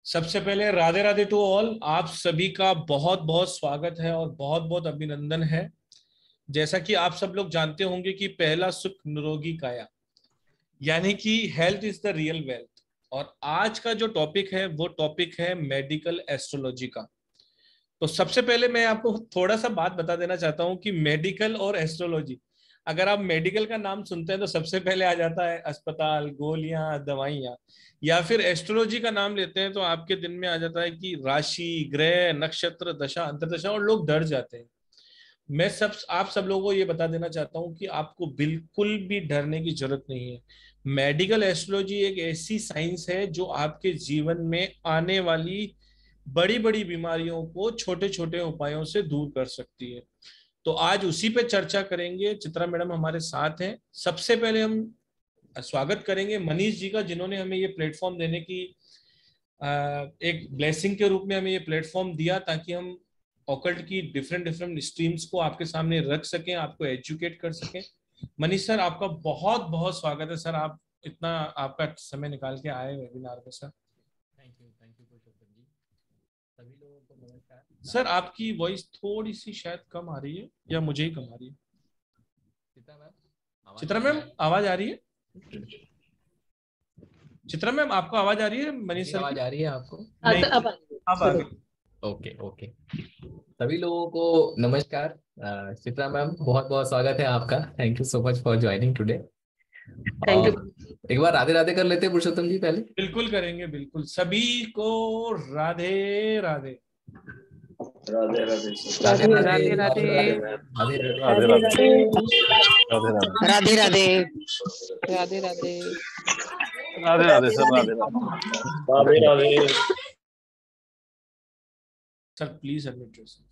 सबसे पहले Radhe Radhe to all. आप सभी का बहुत बहुत स्वागत है और बहुत बहुत अभिनंदन है। जैसा कि आप सब लोग जानते होंगे कि पहला सुख निरोगी काया, यानी कि health is the real wealth. और आज का जो टॉपिक है वो टॉपिक है मेडिकल एस्ट्रोलॉजी का। तो सबसे पहले मैं आपको थोड़ा सा बात बता देना चाहता हूं कि मेडिकल और एस्ट्रोलॉजी, अगर आप मेडिकल का नाम सुनते हैं तो सबसे पहले आ जाता है अस्पताल, गोलियां, दवाइयां। या फिर एस्ट्रोलॉजी का नाम लेते हैं तो आपके दिन में आ जाता है कि राशि, ग्रह, नक्षत्र, दशा, अंतर्दशा, और लोग डर जाते हैं। मैं आप सब लोगों को ये बता देना चाहता हूँ कि आपको बिल्कुल भी डरने की जरूरत नहीं है। मेडिकल एस्ट्रोलॉजी एक ऐसी साइंस है जो आपके जीवन में आने वाली बड़ी बड़ी बीमारियों को छोटे छोटे उपायों से दूर कर सकती है। तो आज उसी पे चर्चा करेंगे। चित्रा मैडम हमारे साथ हैं। सबसे पहले हम स्वागत करेंगे मनीष जी का, जिन्होंने हमें ये प्लेटफॉर्म देने की एक ब्लेसिंग के रूप में हमें ये प्लेटफॉर्म दिया, ताकि हम ऑकल्ट की डिफरेंट डिफरेंट स्ट्रीम्स को आपके सामने रख सकें, आपको एजुकेट कर सकें। मनीष सर, आपका बहुत बहुत स्वागत है सर। आप इतना आपका समय निकाल के आए वेबिनार में सर। थैंक यू पुरुषोत्तम जी। सभी लोगों को नमस्कार। सर आपकी वॉइस थोड़ी सी शायद कम आ रही है, या मुझे ही कम आ रही है। चित्रा मैम आवाज आ रही है? चित्रा मैम आपको आवाज आ रही है मनीष सर की? आवाज आ रही है आपको? नहीं, अब आ गई। Okay okay. सभी लोगों को नमस्कार। चित्रा मैम, बहुत बहुत स्वागत है आपका। Thank you so much for joining today. Thank you. और एक बार राधे राधे कर लेते हैं पुरुषोत्तम जी पहले। बिल्कुल करेंगे, बिल्कुल। सभी को Radhe Radhe. Radhe Radhe Radhe Radhe Radhe Radhe Radhe Radhe Radhe Radhe Radhe Radhe Radhe Radhe. Radhe Radhe sir, Radhe Radhe Radhe Radhe. Sir please unmute yourself.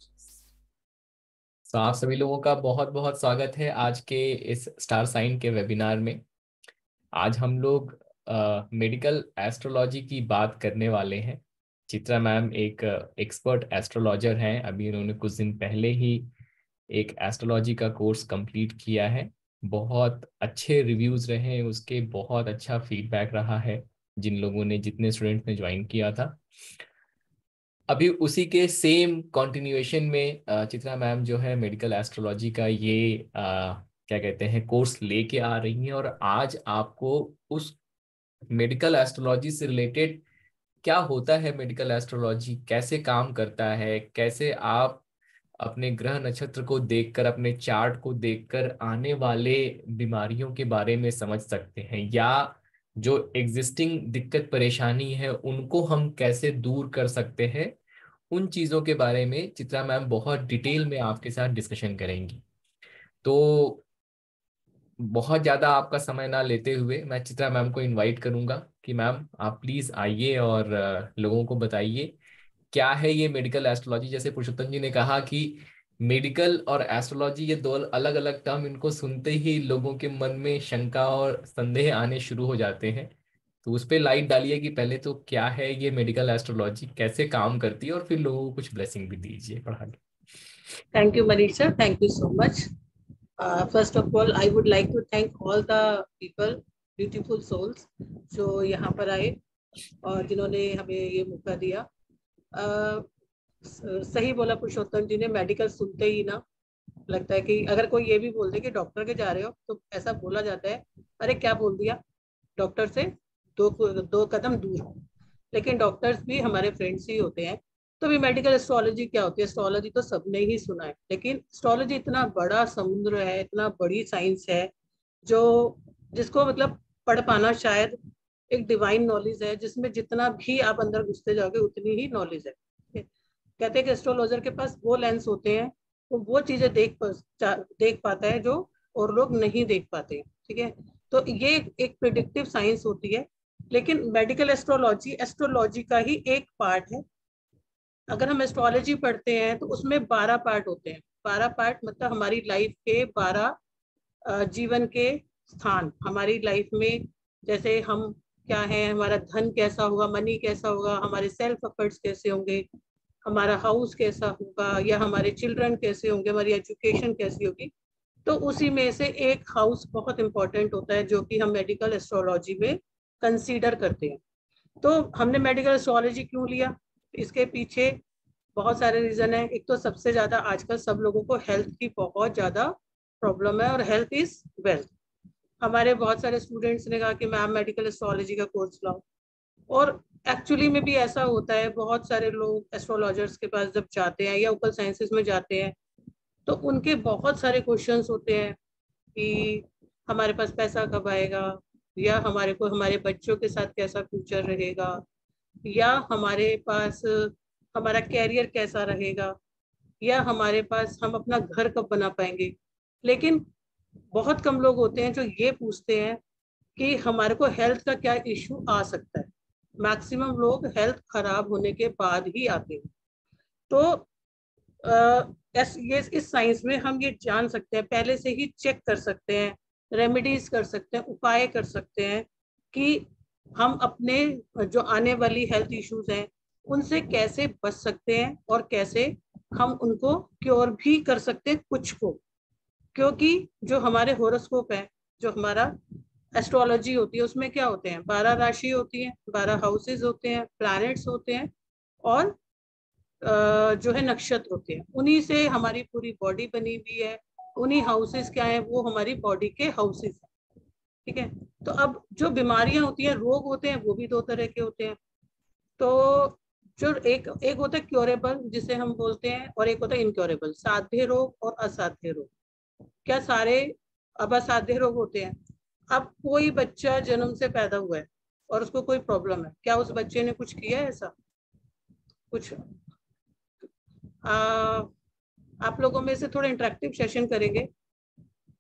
तो आप सभी लोगों का बहुत बहुत स्वागत है आज के इस स्टार साइन के वेबिनार में। आज हम लोग मेडिकल एस्ट्रोलॉजी की बात करने वाले हैं। चित्रा मैम एक एक्सपर्ट एस्ट्रोलॉजर हैं। अभी उन्होंने कुछ दिन पहले ही एक एस्ट्रोलॉजी का कोर्स कंप्लीट किया है। बहुत अच्छे रिव्यूज रहे हैं उसके, बहुत अच्छा फीडबैक रहा है जिन लोगों ने, जितने स्टूडेंट ने ज्वाइन किया था। अभी उसी के सेम कंटिन्यूएशन में चित्रा मैम जो है मेडिकल एस्ट्रोलॉजी का ये क्या कहते हैं कोर्स लेके आ रही हैं। और आज आपको उस मेडिकल एस्ट्रोलॉजी से रिलेटेड क्या होता है, मेडिकल एस्ट्रोलॉजी कैसे काम करता है, कैसे आप अपने ग्रह नक्षत्र को देखकर, अपने चार्ट को देखकर आने वाले बीमारियों के बारे में समझ सकते हैं, या जो एग्जिस्टिंग दिक्कत परेशानी है उनको हम कैसे दूर कर सकते हैं, उन चीजों के बारे में चित्रा मैम बहुत डिटेल में आपके साथ डिस्कशन करेंगी। तो बहुत ज्यादा आपका समय ना लेते हुए मैं चित्रा मैम को इनवाइट करूंगा कि मैम आप प्लीज आइए और लोगों को बताइए क्या है ये मेडिकल एस्ट्रोलॉजी। जैसे पुरुषोत्तम जी ने कहा कि मेडिकल और एस्ट्रोलॉजी ये दो अलग अलग टर्म, इनको सुनते ही लोगों के मन में शंका और संदेह आने शुरू हो जाते हैं। तो उस पर लाइट डालिए कि पहले तो क्या है ये मेडिकल एस्ट्रोलॉजी, कैसे काम करती है, और फिर लोगों को कुछ ब्लेसिंग भी दीजिए पढ़ा के। Thank you, Manisha. Thank you so much. First of all, I would like to thank all the people, beautiful souls, जो यहाँ पर आए और जिन्होंने हमें ये मौका दिया। सही बोला पुरुषोत्तम जी ने, मेडिकल सुनते ही ना लगता है कि अगर कोई ये भी बोल दे कि डॉक्टर के जा रहे हो तो ऐसा बोला जाता है, अरे क्या बोल दिया, डॉक्टर से दो कदम दूर हो। लेकिन डॉक्टर्स भी हमारे फ्रेंड्स ही होते हैं। तो भी मेडिकल एस्ट्रोलॉजी क्या होती है? एस्ट्रोलॉजी तो सबने ही सुना है, लेकिन एस्ट्रोलॉजी इतना बड़ा समुद्र है, इतना बड़ी साइंस है, जो जिसको मतलब पढ़ पाना शायद एक डिवाइन नॉलेज है, जिसमें जितना भी आप अंदर घुसते जाओगे उतनी ही नॉलेज है। कहते हैं कि एस्ट्रोलॉजर के पास वो लेंस होते हैं, वो चीजें देख पाता है जो और लोग नहीं देख पाते। ठीक है, तो ये एक प्रिडिक्टिव साइंस होती है। लेकिन मेडिकल एस्ट्रोलॉजी एस्ट्रोलॉजी का ही एक पार्ट है। अगर हम एस्ट्रोलॉजी पढ़ते हैं तो उसमें 12 पार्ट होते हैं। 12 पार्ट मतलब हमारी लाइफ के 12 जीवन के स्थान हमारी लाइफ में। जैसे हम क्या है, हमारा धन कैसा होगा, मनी कैसा होगा, हमारे सेल्फ एफर्ट्स कैसे होंगे, हमारा हाउस कैसा होगा, या हमारे चिल्ड्रन कैसे होंगे, हमारी एजुकेशन कैसी होगी। तो उसी में से एक हाउस बहुत इंपॉर्टेंट होता है जो कि हम मेडिकल एस्ट्रोलॉजी में कंसीडर करते हैं। तो हमने मेडिकल एस्ट्रोलॉजी क्यों लिया? इसके पीछे बहुत सारे रीजन है। एक तो सबसे ज्यादा आजकल सब लोगों को हेल्थ की बहुत ज्यादा प्रॉब्लम है, और हेल्थ इज वेल्थ। हमारे बहुत सारे स्टूडेंट्स ने कहा कि मैम मेडिकल एस्ट्रोलॉजी का कोर्स लाओ, और एक्चुअली में भी ऐसा होता है। बहुत सारे लोग एस्ट्रोलॉजर्स के पास जब जाते हैं या ओकल साइंसेस में जाते हैं, तो उनके बहुत सारे क्वेश्चंस होते हैं कि हमारे पास पैसा कब आएगा, या हमारे को हमारे बच्चों के साथ कैसा फ्यूचर रहेगा, या हमारे पास हमारा कैरियर कैसा रहेगा, या हमारे पास हम अपना घर कब बना पाएंगे। लेकिन बहुत कम लोग होते हैं जो ये पूछते हैं कि हमारे को हेल्थ का क्या इश्यू आ सकता है। मैक्सिमम लोग हेल्थ खराब होने के बाद ही आते हैं। तो ये इस साइंस में हम ये जान सकते हैं, पहले से ही चेक कर सकते हैं, रेमेडीज कर सकते हैं, उपाय कर सकते हैं कि हम अपने जो आने वाली हेल्थ इश्यूज हैं उनसे कैसे बच सकते हैं, और कैसे हम उनको क्योर भी कर सकते हैं कुछ को। क्योंकि जो हमारे होरोस्कोप है, जो हमारा एस्ट्रोलॉजी होती है, उसमें क्या होते हैं, 12 राशि होती है, 12 हाउसेज होते हैं, प्लैनेट्स होते हैं, और जो है नक्षत्र होते हैं। उन्हीं से हमारी पूरी बॉडी बनी हुई है। उन्हीं हाउसेस क्या है, वो हमारी बॉडी के हाउसेस है। ठीक है। तो अब जो बीमारियां होती हैं, रोग होते हैं, वो भी दो तरह के होते हैं। तो जो एक एक होता है क्योरेबल जिसे हम बोलते हैं, और एक होता है इनक्योरेबल, साध्य रोग और असाध्य रोग। क्या सारे अब असाध्य रोग होते हैं? अब कोई बच्चा जन्म से पैदा हुआ है और उसको कोई प्रॉब्लम है, क्या उस बच्चे ने कुछ किया है ऐसा? कुछ आप लोगों में से थोड़ा इंटरेक्टिव सेशन करेंगे।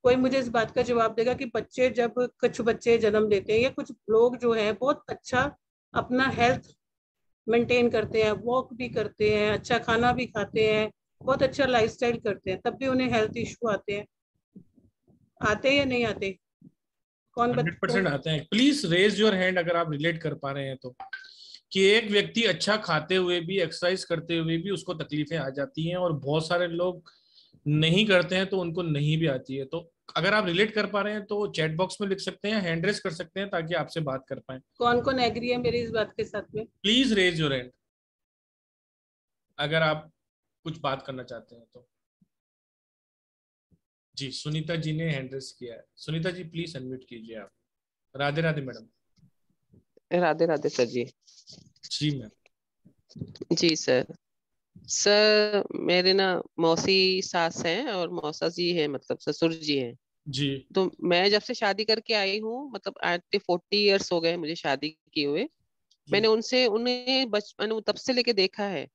कोई मुझे इस बात का जवाब देगा कि बच्चे जब कुछ बच्चे जन्म लेते हैं, या कुछ लोग जो हैं बहुत अच्छा अपना हेल्थ मेंटेन करते हैं, वॉक भी करते हैं, अच्छा खाना भी खाते हैं, बहुत अच्छा लाइफस्टाइल करते हैं, तब भी उन्हें हेल्थ इशू आते हैं? आते या नहीं आते? कौन 100% आते हैं। प्लीज रेज योर हैंड अगर आप रिलेट कर पा रहे हैं तो, कि एक व्यक्ति अच्छा खाते हुए भी, एक्सरसाइज करते हुए भी उसको तकलीफें आ जाती हैं, और बहुत सारे लोग नहीं करते हैं तो उनको नहीं भी आती है। तो अगर आप रिलेट कर पा रहे हैं तो चैट बॉक्स में लिख सकते हैं, हैंड रेस कर सकते हैं, ताकि आपसे बात कर पाए। कौन कौन एग्री है मेरी इस बात के साथ में? प्लीज रेज योर हैंड अगर आप कुछ बात करना चाहते हैं तो। जी, सुनीता जी ने हैंड रेस किया है। सुनीता जी प्लीज अनम्यूट कीजिए आप। राधे राधे मैडम। राधे राधे सर जी। जी मैम। जी सर। सर मेरे ना मौसी सास हैं और मौसा जी है, मतलब ससुर जी हैं। जी तो मैं जब से शादी करके आई हूँ, मतलब आज 40 इयर्स हो गए मुझे शादी किए हुए। जी मैंने उनसे उन्हें बचपन तब से लेके देखा है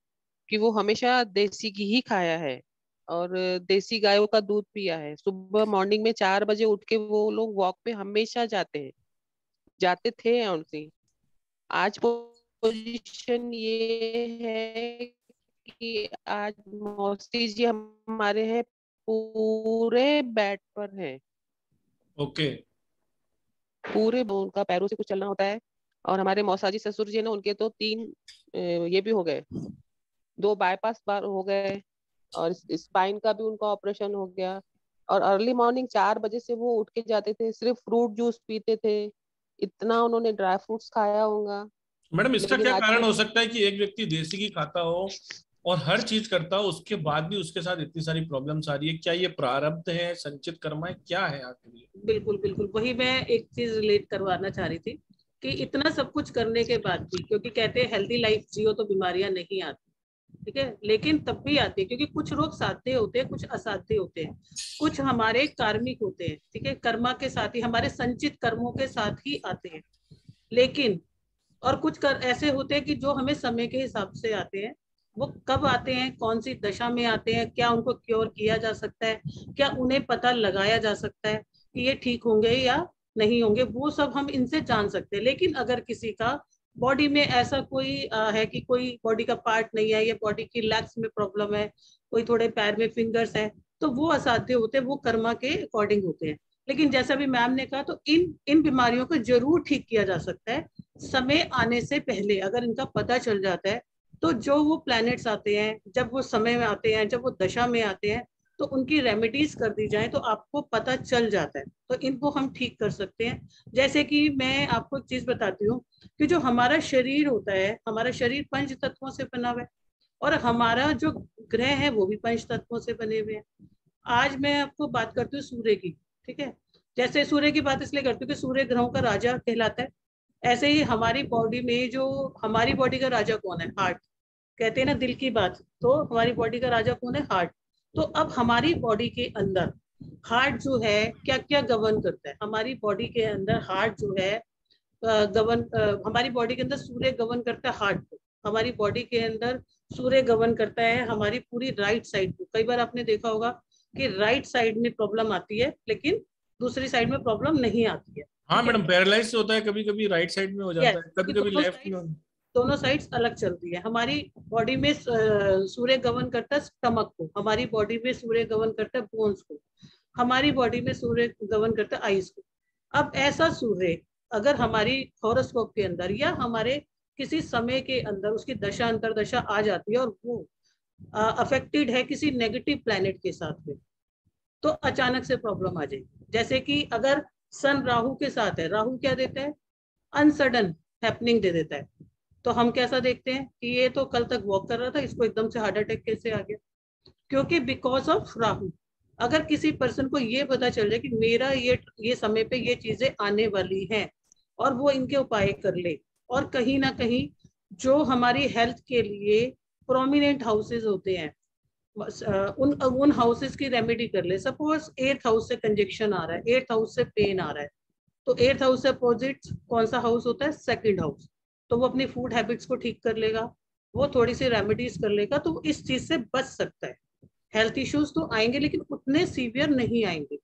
कि वो हमेशा देसी घी ही खाया है और देसी गायों का दूध पिया है। सुबह मॉर्निंग में 4 बजे उठ के वो लोग वॉक पे हमेशा जाते हैं, जाते थे उनसे। आज पोजीशन ये है कि आज मौसी जी हमारे हैं, पूरे बेड पर हैं, ओके। पूरे उनका पैरों से कुछ चलना होता है। और हमारे मौसा जी ससुर जी ना, उनके तो 3 ये भी हो गए, 2 बाईपास बार हो गए, और स्पाइन का भी उनका ऑपरेशन हो गया। और अर्ली मॉर्निंग 4 बजे से वो उठ के जाते थे, सिर्फ फ्रूट जूस पीते थे। इतना उन्होंने ड्राई फ्रूट्स खाया होगा। मैडम इसका लेकिन क्या आज कारण मैं हो सकता है कि एक व्यक्ति देसी घी खाता हो और हर चीज करता हो, उसके बाद भी उसके साथ इतनी सारी प्रॉब्लम्स आ रही है? क्या ये प्रारब्ध है, संचित कर्म है, क्या है आखिर ये? बिल्कुल बिल्कुल, वही मैं एक चीज रिलेट करवाना चाह रही थी कि इतना सब कुछ करने के बाद भी, क्योंकि कहते हैं हेल्दी लाइफ जियो तो बीमारियां नहीं आती। ठीक है, लेकिन तब भी आती है, क्योंकि कुछ रोग साध्य होते हैं, कुछ असाध्य होते हैं, कुछ हमारे कार्मिक होते हैं। ठीक है, कर्मा के साथ ही, हमारे संचित कर्मों के साथ ही आते हैं। लेकिन और कुछ कर ऐसे होते हैं कि जो हमें समय के हिसाब से आते हैं। वो कब आते हैं, कौन सी दशा में आते हैं, क्या उनको क्योर किया जा सकता है, क्या उन्हें पता लगाया जा सकता है कि ये ठीक होंगे या नहीं होंगे, वो सब हम इनसे जान सकते हैं। लेकिन अगर किसी का बॉडी में ऐसा कोई है कि कोई बॉडी का पार्ट नहीं है, या बॉडी की लेग्स में प्रॉब्लम है, कोई थोड़े पैर में फिंगर्स है, तो वो असाध्य होते हैं, वो कर्मा के अकॉर्डिंग होते हैं। लेकिन जैसा भी मैम ने कहा, तो इन इन बीमारियों को जरूर ठीक किया जा सकता है समय आने से पहले। अगर इनका पता चल जाता है, तो जो वो प्लैनेट्स आते हैं, जब वो समय में आते हैं, जब वो दशा में आते हैं, तो उनकी रेमेडीज कर दी जाए तो आपको पता चल जाता है, तो इनको हम ठीक कर सकते हैं। जैसे कि मैं आपको एक चीज बताती हूँ कि जो हमारा शरीर होता है, हमारा शरीर 5 तत्वों से बना हुआ है और हमारा जो ग्रह है वो भी 5 तत्वों से बने हुए हैं। आज मैं आपको बात करती हूँ सूर्य की, ठीक है। जैसे सूर्य की बात इसलिए करती हूँ कि सूर्य ग्रहों का राजा कहलाता है। ऐसे ही हमारी बॉडी में जो हमारी बॉडी का राजा कौन है? हार्ट। कहते हैं ना दिल की बात, तो हमारी बॉडी का राजा कौन है? हार्ट। तो अब हमारी बॉडी के अंदर हार्ट जो है क्या क्या गवर्न करता है? हमारी बॉडी के अंदर हार्ट जो है हमारी बॉडी के अंदर सूर्य गवर्न करता है हार्ट को। हमारी बॉडी के अंदर सूर्य गवर्न करता है हमारी पूरी राइट साइड को। कई बार आपने देखा होगा कि राइट साइड में प्रॉब्लम आती है लेकिन दूसरी साइड में प्रॉब्लम नहीं आती है। हाँ मैडम, पैरालाइज होता है कभी कभी, राइट साइड में हो जाता है, कभी कभी लेफ्ट में। दोनों साइड्स अलग चलती है। हमारी बॉडी में सूर्य गवर्न करता है स्टमक को, हमारी बॉडी में सूर्य गवर्न करता है बोन्स को, हमारी बॉडी में सूर्य गवर्न करता है आईज को। अब ऐसा सूर्य अगर हमारी हॉरोस्कोप के अंदर या हमारे किसी समय के अंदर उसकी दशा अंतरदशा आ जाती है और वो अफेक्टेड है किसी नेगेटिव प्लैनेट के साथ में, तो अचानक से प्रॉब्लम आ जाएगी। जैसे कि अगर सन राहु के साथ है, राहु क्या देता है? अनसडन हैपनिंग दे देता है। तो हम कैसा देखते हैं कि ये तो कल तक वॉक कर रहा था, इसको एकदम से हार्ट अटैक कैसे आ गया? क्योंकि बिकॉज ऑफ राहु। अगर किसी पर्सन को ये पता चल जाए कि मेरा ये समय पे ये चीजें आने वाली हैं और वो इनके उपाय कर ले, और कहीं ना कहीं जो हमारी हेल्थ के लिए प्रोमिनेंट हाउसेज होते हैं उन हाउसेस की रेमेडी कर ले। सपोज 8th हाउस से कंजेक्शन आ रहा है, 8th हाउस से पेन आ रहा है, तो 8th हाउस से अपोजिट कौन सा हाउस होता है? 2nd house. तो वो अपनी फूड हैबिट्स को ठीक कर लेगा, वो थोड़ी सी रेमेडीज कर लेगा, तो इस चीज से बच सकता है। हेल्थ इश्यूज तो आएंगे लेकिन उतने सीवियर नहीं आएंगे।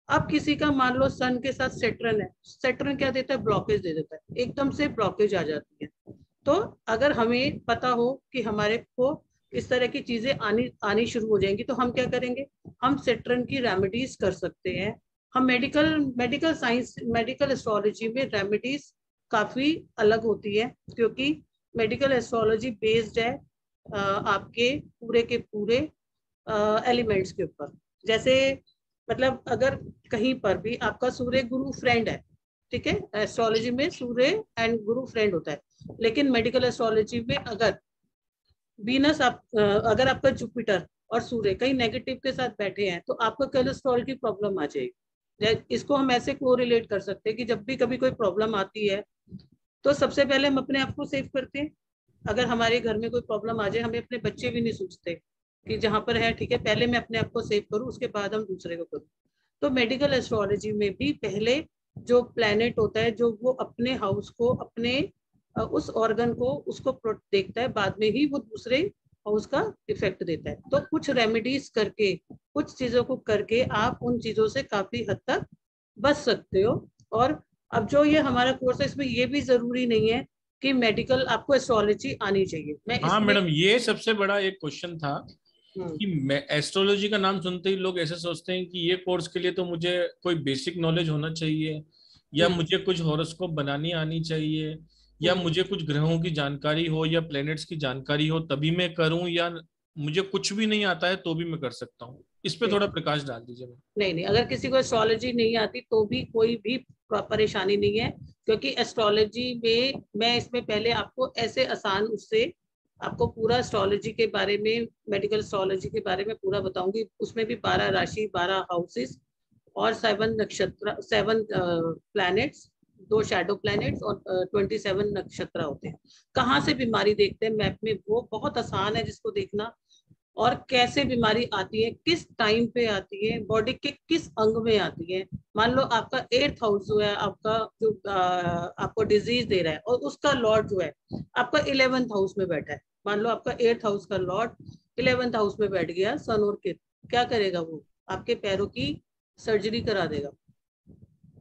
अब किसी का मान लो सन के साथ सेटरन है, सेटरन क्या देता है? ब्लॉकेज दे देता है, एकदम से ब्लॉकेज आ जाती है। तो अगर हमें पता हो कि हमारे को इस तरह की चीजें आनी शुरू हो जाएंगी तो हम क्या करेंगे? हम सेटरन की रेमेडीज कर सकते हैं। हम मेडिकल साइंस, मेडिकल एस्ट्रोलॉजी में रेमेडीज काफी अलग होती है, क्योंकि मेडिकल एस्ट्रोलॉजी बेस्ड है आपके पूरे के पूरे एलिमेंट्स के ऊपर। जैसे मतलब अगर कहीं पर भी आपका सूर्य गुरु फ्रेंड है, ठीक है, एस्ट्रोलॉजी में सूर्य एंड गुरु फ्रेंड होता है, लेकिन मेडिकल एस्ट्रोलॉजी में अगर वीनस अगर आपका जुपिटर और सूर्य कहीं नेगेटिव के साथ बैठे हैं तो आपको कोलेस्ट्रॉल की प्रॉब्लम आ जाएगी। इसको हम ऐसे कोरिलेट कर सकते हैं कि जब भी कभी कोई प्रॉब्लम आती है तो सबसे पहले हम अपने आप को सेव करते हैं। अगर हमारे घर में कोई प्रॉब्लम आ जाए, हमें अपने बच्चे भी नहीं सोचते कि जहां पर है ठीक है पहले मैं अपने आप को सेव करूं उसके बाद हम दूसरे को करूं। तो मेडिकल एस्ट्रोलॉजी में भी पहले जो प्लैनेट होता है जो वो अपने हाउस को, अपने उस ऑर्गन को उसको देखता है, बाद में ही वो दूसरे हाउस का इफेक्ट देता है। तो कुछ रेमेडीज करके, कुछ चीजों को करके आप उन चीजों से काफी हद तक बच सकते हो। और अब जो ये हमारा कोर्स है इसमें ये भी जरूरी नहीं है कि मेडिकल आपको एस्ट्रोलॉजी आनी चाहिए। हाँ मैडम, ये सबसे बड़ा एक क्वेश्चन था कि मैं एस्ट्रोलॉजी का नाम सुनते ही लोग ऐसे सोचते हैं कि ये कोर्स के लिए तो मुझे कोई बेसिक नॉलेज होना चाहिए, या मुझे कुछ हॉरोस्कोप बनानी आनी चाहिए, या मुझे कुछ ग्रहों की जानकारी हो या प्लैनेट्स की जानकारी हो तभी मैं करूं, या मुझे कुछ भी नहीं आता है तो भी मैं कर सकता हूँ। इस पे थोड़ा प्रकाश डाल दीजिए। नहीं, अगर किसी को एस्ट्रोलॉजी नहीं आती तो भी कोई भी परेशानी नहीं है, क्योंकि एस्ट्रोलॉजी में मैं इसमें पहले आपको ऐसे आसान उससे आपको पूरा एस्ट्रोलॉजी के बारे में, मेडिकल एस्ट्रोलॉजी के बारे में पूरा बताऊंगी। उसमें भी 12 राशि, 12 हाउसेस और 7 नक्षत्र, 7 प्लैनेट्स, 2 शैडो प्लैनेट्स और 27 नक्षत्र होते हैं। कहाँ से बीमारी देखते हैं मैप में, वो बहुत आसान है जिसको देखना, और कैसे बीमारी आती है, किस टाइम पे आती है, बॉडी के किस अंग में आती है। मान लो आपका 8th हाउस जो है आपका जो आपको डिजीज दे रहा है और उसका लॉर्ड जो है आपका 11th हाउस में बैठा है। मान लो आपका 8th हाउस का लॉर्ड 11th हाउस में बैठ गया सन और केतु, क्या करेगा? वो आपके पैरों की सर्जरी करा देगा।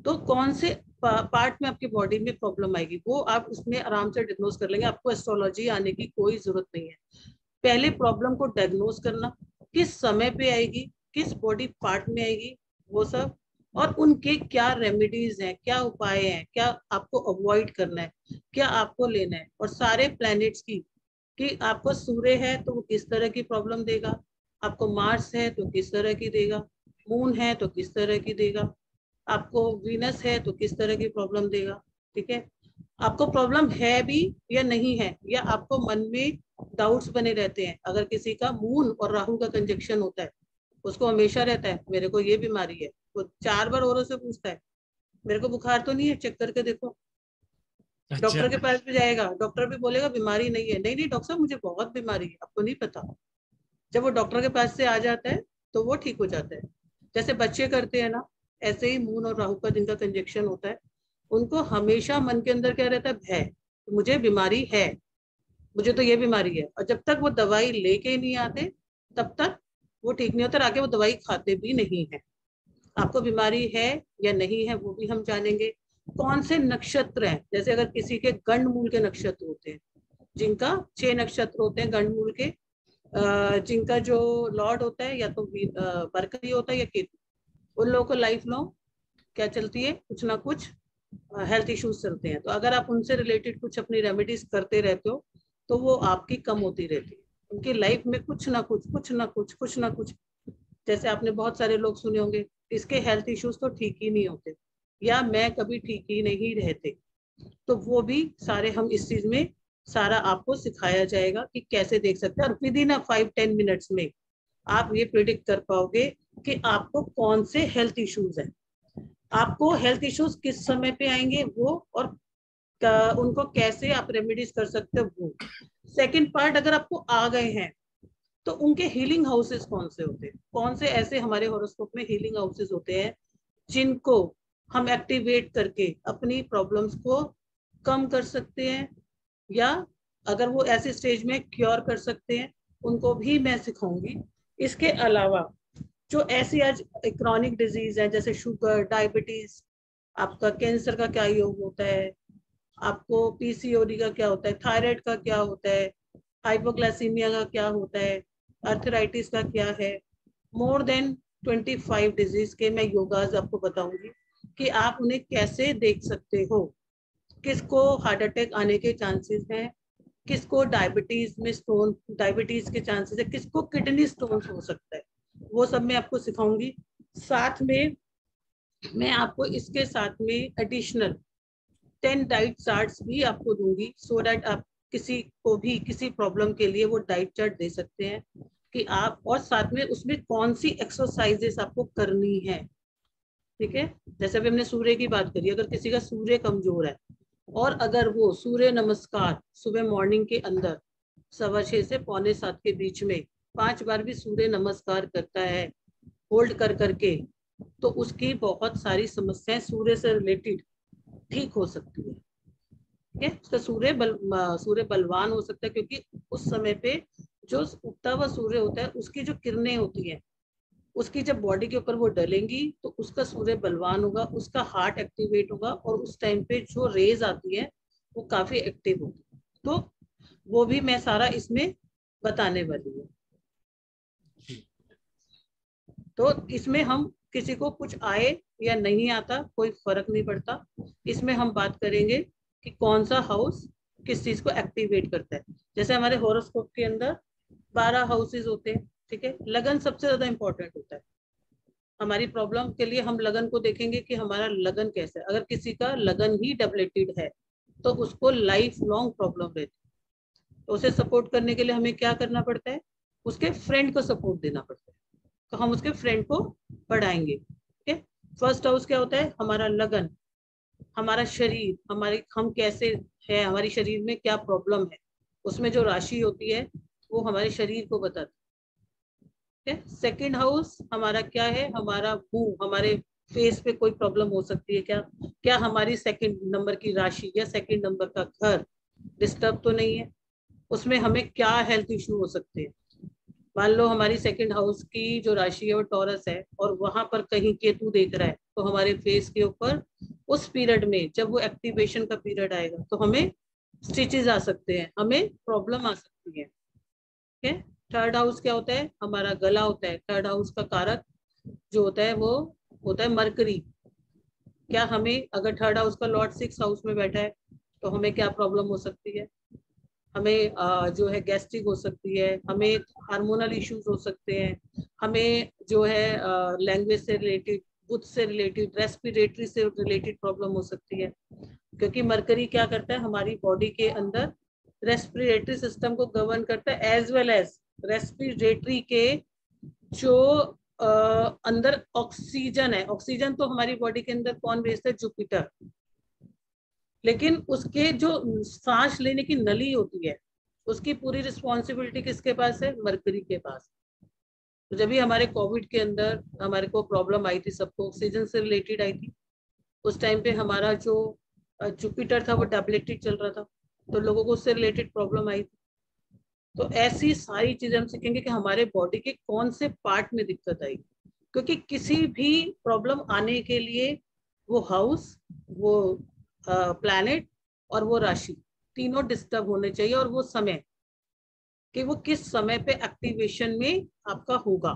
तो कौन से पार्ट में आपकी बॉडी में प्रॉब्लम आएगी वो आप उसमें आराम से डिग्नोज कर लेंगे। आपको एस्ट्रोलॉजी आने की कोई जरूरत नहीं है। पहले प्रॉब्लम को डायग्नोज करना, किस समय पे आएगी, किस बॉडी पार्ट में आएगी, वो सब, और उनके क्या रेमेडीज हैं, क्या उपाय हैं, क्या आपको अवॉइड करना है, क्या आपको लेना है, और सारे प्लैनेट्स की कि आपको सूर्य है तो वो किस तरह की प्रॉब्लम देगा, आपको मार्स है तो किस तरह की देगा, मून है तो किस तरह की देगा, आपको वीनस है तो किस तरह की प्रॉब्लम देगा। ठीक है, आपको प्रॉब्लम है भी या नहीं है, या आपको मन में डाउट्स बने रहते हैं। अगर किसी का मून और राहु का कंजक्शन होता है, उसको हमेशा रहता है मेरे को ये बीमारी है, वो 4 बार औरों से पूछता है मेरे को बुखार तो नहीं है, चेक करके देखो। अच्छा। डॉक्टर के पास भी जाएगा, डॉक्टर भी बोलेगा बीमारी नहीं है, नहीं नहीं डॉक्टर साहब मुझे बहुत बीमारी है, आपको नहीं पता। जब वो डॉक्टर के पास से आ जाता है तो वो ठीक हो जाता है। जैसे बच्चे करते हैं ना, ऐसे ही मून और राहु का जिनका कंजक्शन होता है, उनको हमेशा मन के अंदर क्या रहता है, भय, मुझे बीमारी है, मुझे तो ये बीमारी है। और जब तक वो दवाई लेके नहीं आते तब तक वो ठीक नहीं होता, और आगे वो दवाई खाते भी नहीं है। आपको बीमारी है या नहीं है वो भी हम जानेंगे। कौन से नक्षत्र हैं, जैसे अगर किसी के गंड मूल के नक्षत्र होते हैं, जिनका 6 नक्षत्र होते हैं गंड मूल के, जिनका जो लॉर्ड होता है या तो बरकरी होता है या केतु, उन लोगों को लाइफ लॉन्ग क्या चलती है, कुछ ना कुछ हेल्थ इश्यूज चलते हैं। तो अगर आप उनसे रिलेटेड कुछ अपनी रेमेडीज करते रहते हो तो वो आपकी कम होती रहती है। उनकी लाइफ में कुछ ना कुछ, जैसे आपने बहुत सारे लोग सुने होंगे इसके हेल्थ इश्यूज तो ठीक ही नहीं होते, या मैं कभी ठीक ही नहीं रहते। तो वो भी सारे हम इस चीज में सारा आपको सिखाया जाएगा कि कैसे देख सकते हैं, और विद इन 5-10 मिनट्स में आप ये प्रिडिक्ट कर पाओगे कि आपको कौन से हेल्थ इश्यूज हैं, आपको हेल्थ इश्यूज किस समय पे आएंगे वो, और उनको कैसे आप रेमेडीज कर सकते हो वो। सेकंड पार्ट, अगर आपको आ गए हैं तो उनके हीलिंग हाउसेस कौन से होते हैं, कौन से ऐसे हमारे हॉरोस्कोप में हीलिंग हाउसेस होते हैं जिनको हम एक्टिवेट करके अपनी प्रॉब्लम्स को कम कर सकते हैं, या अगर वो ऐसे स्टेज में क्योर कर सकते हैं, उनको भी मैं सिखाऊंगी। इसके अलावा जो ऐसी आज क्रॉनिक डिजीज है, जैसे शुगर, डायबिटीज, आपका कैंसर का क्या योग होता है, आपको पीसीओडी का क्या होता है, थायराइड का क्या होता है, हाइपोग्लाइसीमिया का क्या होता है, अर्थराइटिस का क्या है, मोर देन 25 डिजीज के मैं योगाज आपको बताऊंगी कि आप उन्हें कैसे देख सकते हो। किसको हार्ट अटैक आने के चांसेस हैं, किसको डायबिटीज में स्टोन, डायबिटीज के चांसेस है, किसको किडनी स्टोन हो सकता है, वो सब मैं आपको सिखाऊंगी। साथ में मैं आपको इसके साथ में एडिशनल 10 डाइट चार्ट्स भी आपको दूंगी, सो दैट आप किसी को भी किसी प्रॉब्लम के लिए वो डाइट चार्ट दे सकते हैं कि आप, और साथ में उसमें कौन सी एक्सरसाइजेस आपको करनी है। ठीक है, जैसे अभी हमने सूर्य की बात करी, अगर किसी का सूर्य कमजोर है और अगर वो सूर्य नमस्कार सुबह मॉर्निंग के अंदर 6:15 से 6:45 के बीच में 5 बार भी सूर्य नमस्कार करता है होल्ड कर करके, तो उसकी बहुत सारी समस्याएं सूर्य से रिलेटेड ठीक हो सकती है। ठीक है, उसका सूर्य बलवान हो सकता है, क्योंकि उस समय पे जो उगता हुआ सूर्य होता है उसकी जो किरणें होती हैं, उसकी जब बॉडी के ऊपर वो डलेंगी तो उसका सूर्य बलवान होगा, उसका हार्ट एक्टिवेट होगा, और उस टाइम पे जो रेज आती है वो काफी एक्टिव होगी। तो वो भी मैं सारा इसमें बताने वाली हूँ। तो इसमें हम किसी को कुछ आए या नहीं आता कोई फर्क नहीं पड़ता, इसमें हम बात करेंगे कि कौन सा हाउस किस चीज को एक्टिवेट करता है। जैसे हमारे हॉरोस्कोप के अंदर 12 हाउसेज होते हैं। ठीक है, लगन सबसे ज्यादा इंपॉर्टेंट होता है हमारी प्रॉब्लम के लिए। हम लगन को देखेंगे कि हमारा लगन कैसा है। अगर किसी का लगन ही डबलेटेड है तो उसको लाइफ लॉन्ग प्रॉब्लम रहती है। तो उसे सपोर्ट करने के लिए हमें क्या करना पड़ता है, उसके फ्रेंड को सपोर्ट देना पड़ता है। तो हम उसके फ्रेंड को बढ़ाएंगे। ठीक है, फर्स्ट हाउस क्या होता है, हमारा लगन, हमारा शरीर, हमारे हम कैसे है, हमारे शरीर में क्या प्रॉब्लम है, उसमें जो राशि होती है वो हमारे शरीर को बताती है। सेकंड हाउस हमारा क्या है, हमारा मुंह, हमारे फेस पे कोई प्रॉब्लम हो सकती है क्या, क्या हमारी सेकंड नंबर की राशि या सेकंड नंबर का घर डिस्टर्ब तो नहीं है, उसमें हमें क्या हेल्थ इश्यू हो सकते हैं। मान लो हमारी सेकंड हाउस की जो राशि है वो टॉरस है और वहां पर कहीं केतु देख रहा है, तो हमारे फेस के ऊपर उस पीरियड में जब वो एक्टिवेशन का पीरियड आएगा तो हमें स्टिचेस आ सकते हैं, हमें प्रॉब्लम आ सकती है। ठीक है, थर्ड हाउस क्या होता है, हमारा गला होता है। थर्ड हाउस का कारक जो होता है वो होता है मरकरी। क्या हमें, अगर थर्ड हाउस का लॉर्ड 6th हाउस में बैठा है तो हमें क्या प्रॉब्लम हो सकती है, हमें जो है गैस्ट्रिक हो सकती है, हमें हार्मोनल इश्यूज हो सकते हैं, हमें जो है लैंग्वेज से रिलेटेड, बुथ से रिलेटेड, रेस्पिरेटरी से रिलेटेड प्रॉब्लम हो सकती है। क्योंकि मरकरी क्या करता है, हमारी बॉडी के अंदर रेस्पिरेटरी सिस्टम को गवर्न करता है, एज वेल एज रेस्पिरेटरी के जो अंदर ऑक्सीजन है, ऑक्सीजन तो हमारी बॉडी के अंदर कौन भेजता है, जुपिटर, लेकिन उसके जो सांस लेने की नली होती है उसकी पूरी रिस्पॉन्सिबिलिटी किसके पास है, मरकरी के पास। तो जब भी हमारे कोविड के अंदर हमारे को प्रॉब्लम आई थी, सबको ऑक्सीजन से रिलेटेड आई थी, उस टाइम पे हमारा जो जुपिटर था वो डेबिलिटेड चल रहा था, तो लोगों को उससे रिलेटेड प्रॉब्लम आई थी। तो ऐसी सारी चीजें हम सीखेंगे कि हमारे बॉडी के कौन से पार्ट में दिक्कत आई, क्योंकि किसी भी प्रॉब्लम आने के लिए वो हाउस, वो प्लैनेट और वो राशि तीनों डिस्टर्ब होने चाहिए, और वो समय कि वो किस समय पे एक्टिवेशन में आपका होगा,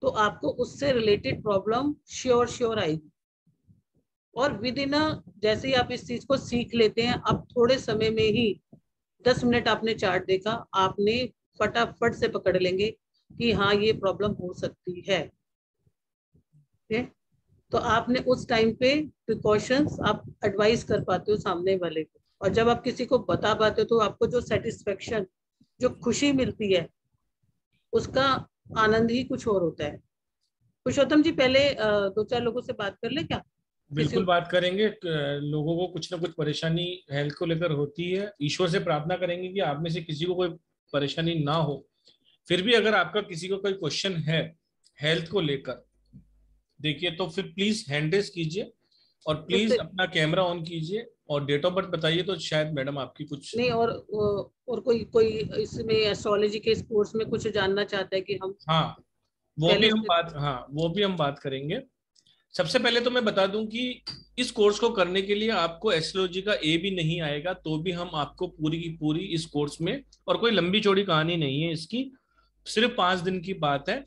तो आपको उससे रिलेटेड प्रॉब्लम श्योर आएगी। और विद इन जैसे ही आप इस चीज को सीख लेते हैं, आप थोड़े समय में ही 10 मिनट आपने चार्ट देखा, आपने फटाफट से पकड़ लेंगे कि हाँ ये प्रॉब्लम हो सकती है। तो आपने उस टाइम पे प्रिकॉशंस आप एडवाइस कर पाते हो सामने वाले को, और जब आप किसी को बता पाते हो तो आपको जो सेटिस्फेक्शन, जो खुशी मिलती है, उसका आनंद ही कुछ और होता है। पुरुषोत्तम जी, पहले 2-4 लोगों से बात कर ले क्या? बिल्कुल बात करेंगे। लोगों को कुछ ना कुछ परेशानी हेल्थ को लेकर होती है। ईश्वर से प्रार्थना करेंगे कि आप में से किसी को कोई परेशानी ना हो। फिर भी अगर आपका किसी को कोई क्वेश्चन है हेल्थ को लेकर, देखिए तो फिर प्लीज हैंड रेज कीजिए और प्लीज अपना कैमरा ऑन कीजिए और डेट ऑफ बर्थ बताइए, तो शायद मैडम आपकी कुछ नहीं, और कोई इसमें एस्ट्रोलॉजी के इस कोर्स में कुछ जानना चाहता है कि हम हाँ वो भी हम बात करेंगे। सबसे पहले तो मैं बता दूं कि इस कोर्स को करने के लिए आपको एस्ट्रोलॉजी का ए भी नहीं आएगा, तो भी हम आपको पूरी की पूरी इस कोर्स में, और कोई लंबी चौड़ी कहानी नहीं है इसकी, सिर्फ 5 दिन की बात है।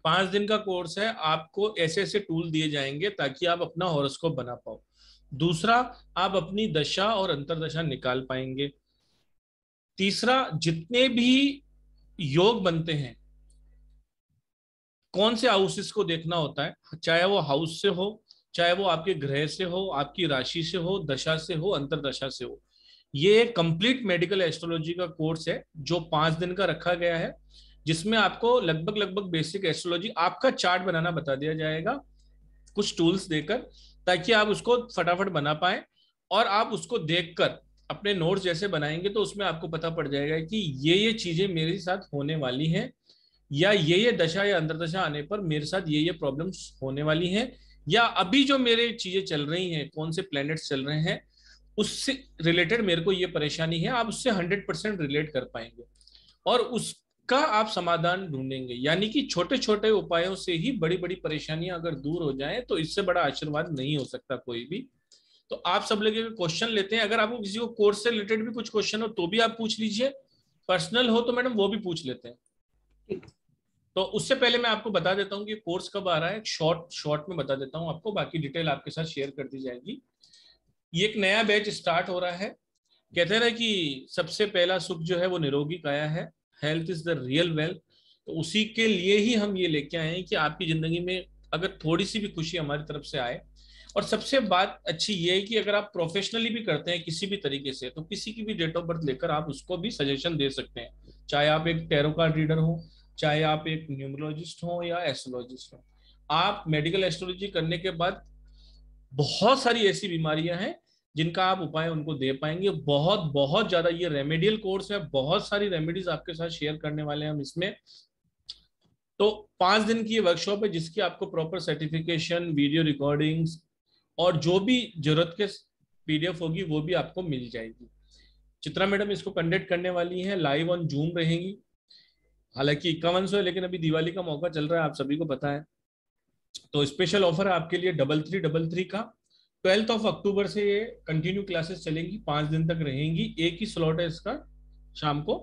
5 दिन का कोर्स है, आपको ऐसे ऐसे टूल दिए जाएंगे ताकि आप अपना हॉरोस्कोप बना पाओ। दूसरा, आप अपनी दशा और अंतरदशा निकाल पाएंगे। तीसरा, जितने भी योग बनते हैं, कौन से हाउसेस को देखना होता है, चाहे वो हाउस से हो, चाहे वो आपके ग्रह से हो, आपकी राशि से हो, दशा से हो, अंतरदशा से हो। ये एक कंप्लीट मेडिकल एस्ट्रोलॉजी का कोर्स है जो 5 दिन का रखा गया है, जिसमें आपको लगभग बेसिक एस्ट्रोलॉजी, आपका चार्ट बनाना बता दिया जाएगा कुछ टूल्स देकर, ताकि आप उसको फटाफट बना पाए। और आप उसको देखकर अपने नोट्स जैसे बनाएंगे तो उसमें आपको पता पड़ जाएगा कि ये चीजें मेरे साथ होने वाली हैं, या ये दशा या अंतरदशा आने पर मेरे साथ ये प्रॉब्लम्स होने वाली हैं, या अभी जो मेरे चीजें चल रही हैं, कौन से प्लैनेट्स चल रहे हैं, उससे रिलेटेड मेरे को ये परेशानी है। आप उससे 100% रिलेट कर पाएंगे और उसका आप समाधान ढूंढेंगे। यानी कि छोटे छोटे उपायों से ही बड़ी बड़ी परेशानियां अगर दूर हो जाएं तो इससे बड़ा आशीर्वाद नहीं हो सकता कोई भी। तो आप सब लोग क्वेश्चन लेते हैं। अगर आपको किसी को कोर्स से रिलेटेड भी कुछ क्वेश्चन हो तो भी आप पूछ लीजिए, पर्सनल हो तो मैडम वो भी पूछ लेते हैं। तो उससे पहले मैं आपको बता देता हूँ कि कोर्स कब आ रहा है, शॉर्ट में बता देता हूँ आपको, बाकी डिटेल आपके साथ शेयर कर दी जाएगी। ये एक नया बैच स्टार्ट हो रहा है। कहते हैं कि सबसे पहला सुख जो है वो निरोगी काया है, health is the real wealth. तो उसी के लिए ही हम ये लेके आए हैं कि आपकी जिंदगी में अगर थोड़ी सी भी खुशी हमारी तरफ से आए, और सबसे बात अच्छी ये है कि अगर आप प्रोफेशनली भी करते हैं किसी भी तरीके से, तो किसी की भी डेट ऑफ बर्थ लेकर आप उसको भी सजेशन दे सकते हैं, चाहे आप एक टैरो कार्ड रीडर हो, चाहे आप एक न्यूमरोलॉजिस्ट हो या एस्ट्रोलॉजिस्ट हो। आप मेडिकल एस्ट्रोलॉजी करने के बाद बहुत सारी ऐसी बीमारियां हैं जिनका आप उपाय उनको दे पाएंगे। बहुत बहुत ज्यादा ये रेमेडियल कोर्स है, बहुत सारी रेमेडीज आपके साथ शेयर करने वाले हैं हम इसमें। तो 5 दिन की ये वर्कशॉप है जिसकी आपको प्रॉपर सर्टिफिकेशन, वीडियो रिकॉर्डिंग्स और जो भी जरूरत के पीडीएफ होगी वो भी आपको मिल जाएगी। चित्रा मैडम इसको कंडक्ट करने वाली है, लाइव ऑन जूम रहेंगी। हालांकि 5100 है, लेकिन अभी दिवाली का मौका चल रहा है, आप सभी को पता है। तो स्पेशल ऑफर है आपके लिए 3333 का। 12 अक्टूबर से ये कंटिन्यू क्लासेस चलेंगी, 5 दिन तक रहेंगी। एक ही स्लॉट है इसका, शाम को,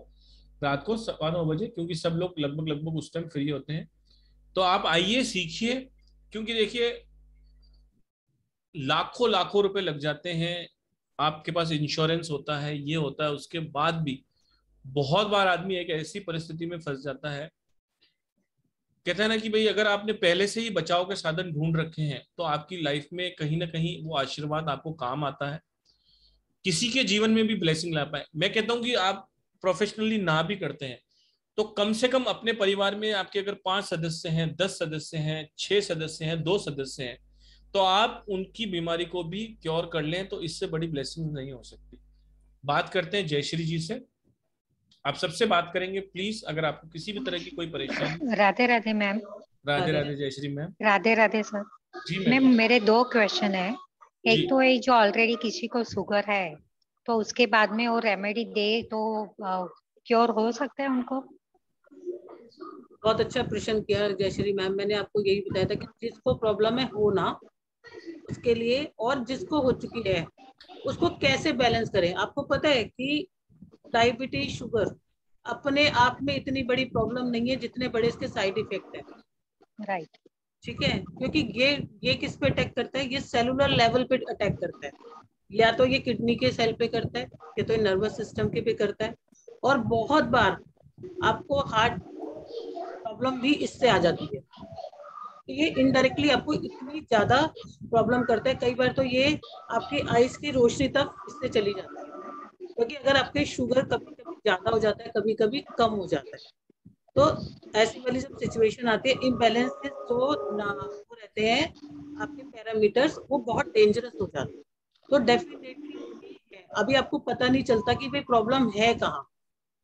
रात को 9:15 बजे, क्योंकि सब लोग लगभग उस टाइम फ्री होते हैं। तो आप आइए, सीखिए, क्योंकि देखिए लाखों लाखों रुपए लग जाते हैं आपके पास इंश्योरेंस होता है, ये होता है, उसके बाद भी बहुत बार आदमी एक ऐसी परिस्थिति में फंस जाता है, कहते हैं ना कि भाई अगर आपने पहले से ही बचाव के साधन ढूंढ रखे हैं तो आपकी लाइफ में कहीं ना कहीं वो आशीर्वाद आपको काम आता है, किसी के जीवन में भी ब्लेसिंग ला पाए। मैं कहता हूं कि आप प्रोफेशनली ना भी करते हैं तो कम से कम अपने परिवार में आपके अगर 5 सदस्य हैं, 10 सदस्य हैं, 6 सदस्य हैं, 2 सदस्य हैं, तो आप उनकी बीमारी को भी क्योर कर लें तो इससे बड़ी ब्लेसिंग नहीं हो सकती। बात करते हैं जयश्री जी से। आप सबसे बात करेंगे प्लीज, अगर आपको किसी भी तरह की कोई परेशानी। Radhe Radhe ma'am. Radhe Radhe Jayshree ma'am. Radhe Radhe sir. जी मैम मैम। मेरे 2 क्वेश्चन है। जी। एक तो ये जो ऑलरेडी किसी को शुगर है तो उसके बाद में वो रेमेडी दे तो क्योर हो सकता है उनको? बहुत अच्छा प्रश्न किया जयश्री मैम। मैंने आपको यही बताया था कि जिसको प्रॉब्लम है हो ना, उसके लिए, और जिसको हो चुकी है उसको कैसे बैलेंस करें। आपको पता है कि डायबिटीज, शुगर अपने आप में इतनी बड़ी प्रॉब्लम नहीं है जितने बड़े इसके साइड इफेक्ट है। राइट। ठीक है, क्योंकि ये किस पे अटैक करता है, ये सेलुलर लेवल पे अटैक करता है। या तो ये किडनी के सेल पे करता है, या तो ये नर्वस सिस्टम के पे करता है, और बहुत बार आपको हार्ट प्रॉब्लम भी इससे आ जाती है। तो ये इनडायरेक्टली आपको इतनी ज्यादा प्रॉब्लम करता है। कई बार तो ये आपकी आइज की रोशनी तक इससे चली जाती है, क्योंकि अगर आपके शुगर कभी कभी ज्यादा हो जाता है, कभी कभी कम हो जाता है, तो ऐसी वाली जब सिचुएशन आती है, इम्बैलेंसेस जो ना वो रहते हैं आपके पैरामीटर्स, वो बहुत डेंजरस हो जाते हैं। तो डेफिनेटली है, अभी आपको पता नहीं चलता कि भाई प्रॉब्लम है कहाँ।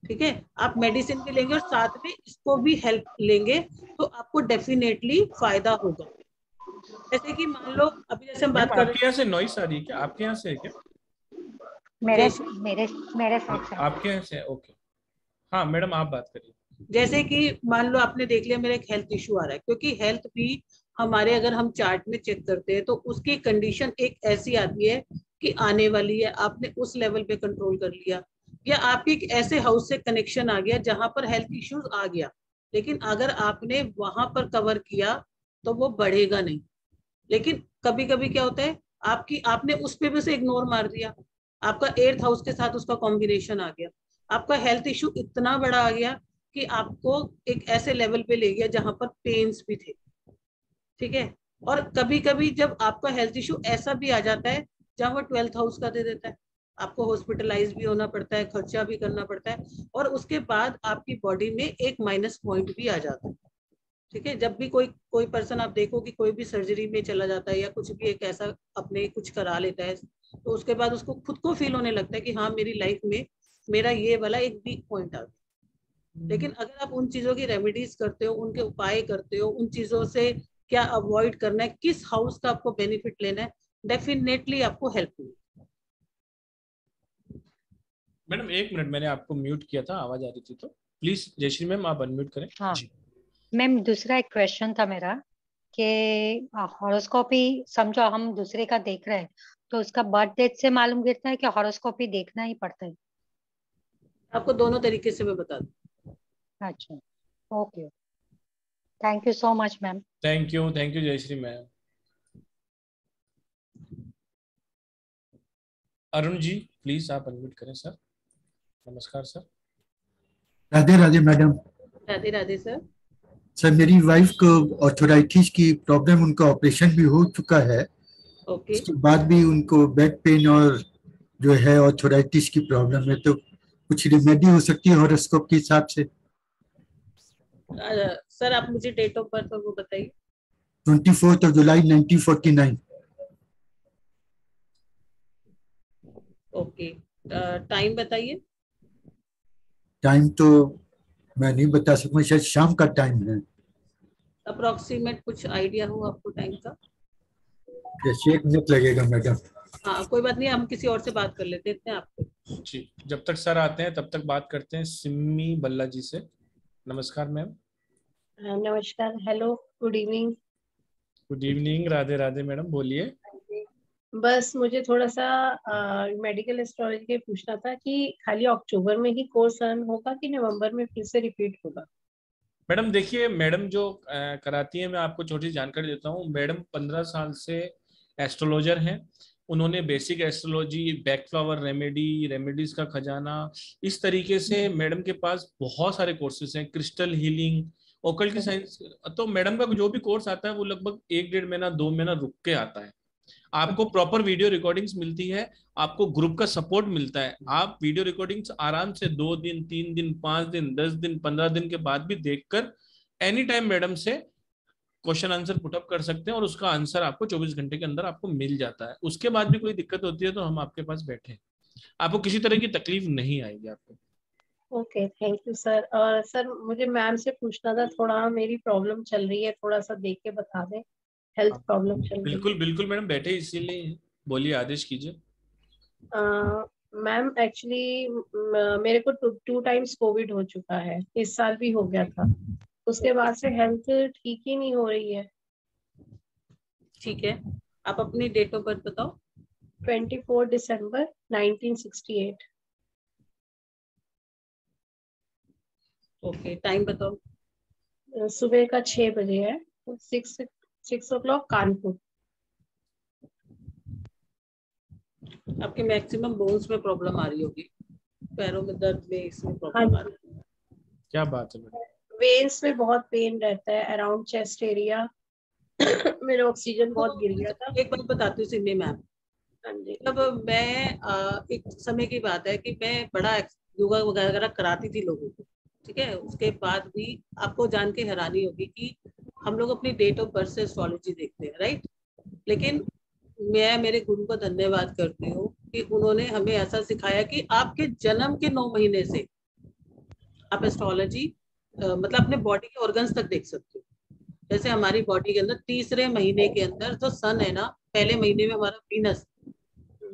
ठीक है, आप मेडिसिन भी लेंगे और साथ में इसको भी हेल्प लेंगे तो आपको डेफिनेटली फायदा होगा। जैसे कि मान लो अभी जैसे हम बात मैम कर आपके यहाँ से नॉइस आ रही है क्या? आपके यहाँ से है क्या? मेरे जैसे मेरे मेरे साइड से। आपके यहाँ से, ओके। हाँ मैडम आप बात करिए। जैसे कि मान लो आपने देख लिया मेरा एक हेल्थ इशू आ रहा है, क्योंकि हेल्थ भी हमारे अगर हम चार्ट में चेक करते हैं तो उसकी कंडीशन एक ऐसी आती है कि आने वाली है, आपने उस लेवल पे कंट्रोल कर लिया, या आपके एक ऐसे हाउस से कनेक्शन आ गया जहां पर हेल्थ इश्यूज आ गया, लेकिन अगर आपने वहां पर कवर किया तो वो बढ़ेगा नहीं। लेकिन कभी कभी क्या होता है, आपने उस पे भी से इग्नोर मार दिया, आपका 8th हाउस के साथ उसका कॉम्बिनेशन आ गया, आपका हेल्थ इशू इतना बड़ा आ गया कि आपको एक ऐसे लेवल पे ले गया जहां पर पेन्स भी थे। ठीक है, और कभी कभी जब आपका हेल्थ इशू ऐसा भी आ जाता है जहां वो 12th हाउस का दे देता है, आपको हॉस्पिटलाइज भी होना पड़ता है, खर्चा भी करना पड़ता है, और उसके बाद आपकी बॉडी में एक माइनस पॉइंट भी आ जाता है। ठीक है, जब भी कोई कोई पर्सन आप देखो कि कोई भी सर्जरी में चला जाता है या कुछ भी एक ऐसा अपने कुछ करा लेता है, तो उसके बाद उसको खुद को फील होने लगता है कि हाँ मेरी लाइफ में मेरा ये वाला एक वीक पॉइंट आ गया। लेकिन अगर आप उन चीजों की रेमेडीज करते हो, उनके उपाय करते हो, उन चीजों से क्या अवॉइड करना है, किस हाउस का आपको बेनिफिट लेना है, डेफिनेटली आपको हेल्प मिलेगी। मैडम एक मिनट, मैंने आपको म्यूट किया था, आवाज आ रही थी, तो प्लीज जयश्री मैम आप अनम्यूट करें। हाँ जी। मैम, दूसरा एक क्वेश्चन था मेरा कि हॉरोस्कोपी समझो हम दूसरे का देख रहे हैं तो उसका बर्थ डेट से मालूम गिरता है कि हॉरोस्कोपी देखना ही पड़ता है? आपको दोनों तरीके से मैं बता दूं। अच्छा, okay, thank you so much ma'am. Thank you Jayashree ma'am. Arun ji please आप अनम्यूट करें सर। नमस्कार sir. Radhe Radhe madam. Radhe Radhe sir. Sir मेरी वाइफ को ऑर्थराइटिस की प्रॉब्लम, उनका ऑपरेशन भी हो चुका है, ओके। उसके बाद भी उनको बैक पेन और जो है ऑर्थराइटिस की प्रॉब्लम है, तो कुछ रेमेडी हो सकती है हॉरोस्कोप के हिसाब से? सर आप मुझे डेट ऑफ बर्थ और वो बताइए। 24 जुलाई 1949। ओके, टाइम बताइए। टाइम तो मैं नहीं बता सकूं, शायद शाम का टाइम है। अप्रोक्सीमेट कुछ आइडिया हो आपको टाइम का? जैसे 1 मिनट लगेगा मैडम। हाँ कोई बात नहीं, हम किसी और से बात कर लेते हैं आपको। जी, जब तक सर आते हैं तब तक बात करते हैं सिमी बल्ला जी से। नमस्कार मैम। नमस्कार, hello, good evening. Good evening, Radhe Radhe madam, बोलिए। बस मुझे थोड़ा सा मेडिकल एस्ट्रोलॉजी के पूछना था कि खाली अक्टूबर में ही कोर्स रन होगा कि नवंबर में फिर से रिपीट होगा? मैडम देखिए, मैडम जो कराती है, मैं आपको छोटी सी जानकारी देता हूँ। मैडम 15 साल से एस्ट्रोलॉजर हैं, उन्होंने बेसिक एस्ट्रोलॉजी, बैकफ्लावर रेमेडी, रेमेडीज का खजाना, इस तरीके से मैडम के पास बहुत सारे कोर्सेज हैं, क्रिस्टल हीलिंग, ओकल्ट साइंस। तो मैडम का जो भी कोर्स आता है वो लगभग 1-1.5 महीना 2 महीना रुक के आता है। आपको प्रॉपर वीडियो रिकॉर्डिंग्स मिलती है, आपको ग्रुप का सपोर्ट मिलता है। आप वीडियो रिकॉर्डिंग्स आराम से 2 दिन, 3 दिन, 5 दिन, 10 दिन, 15 दिन के बाद भी देखकर एनी टाइम मैडम से क्वेश्चन आंसर पुटअप कर सकते हैं और उसका आंसर आपको 24 घंटे के अंदर आपको मिल जाता है। उसके बाद भी कोई दिक्कत होती है तो हम आपके पास बैठे हैं, आपको किसी तरह की तकलीफ नहीं आएगी आपको। Okay, thank you sir. और सर मुझे मैम से पूछना था, थोड़ा मेरी प्रॉब्लम चल रही है, थोड़ा सा देख के बता दें, हेल्थ प्रॉब्लम चल रही है। बिल्कुल बिल्कुल मैडम, बैठे इसीलिए, बोलिए, आदेश कीजिए। मैम एक्चुअली मेरे को 2 टाइम्स कोविड हो चुका है, इस साल भी हो गया था, उसके बाद से हेल्थ ठीक ही नहीं हो रही है। ठीक है, आप अपनी डेट ऑफ बर्थ बताओ। 24 दिसंबर 1968। ओके, टाइम बताओ। सुबह का 6 बजे है, 6 o'clock, कानपुर। आपके मैक्सिमम बोन्स में प्रॉब्लम आ रही होगी, पैरों में दर्द में, इसमें प्रॉब्लम आ रही है। क्या बात है मैडम? वेन्स में बहुत पेन रहता है अराउंड चेस्ट एरिया। मेरा ऑक्सीजन बहुत गिर गया था। एक बात बताती हूँ सिमी मैम, जब मैं एक समय की बात है कि मैं बड़ा योगा वगैरह कराती थी लोगों को, ठीक है, उसके बाद भी आपको जान के हैरानी होगी कि हम लोग अपनी डेट ऑफ बर्थ से एस्ट्रोलॉजी देखते हैं, राइट। लेकिन मैं मेरे गुरु का धन्यवाद करती हूँ कि उन्होंने हमें ऐसा सिखाया कि आपके जन्म के 9 महीने से आप एस्ट्रोलॉजी मतलब अपने बॉडी के ऑर्गन्स तक देख सकते हो। जैसे हमारी बॉडी के अंदर तीसरे महीने के अंदर जो सन है ना, पहले महीने में हमारा वीनस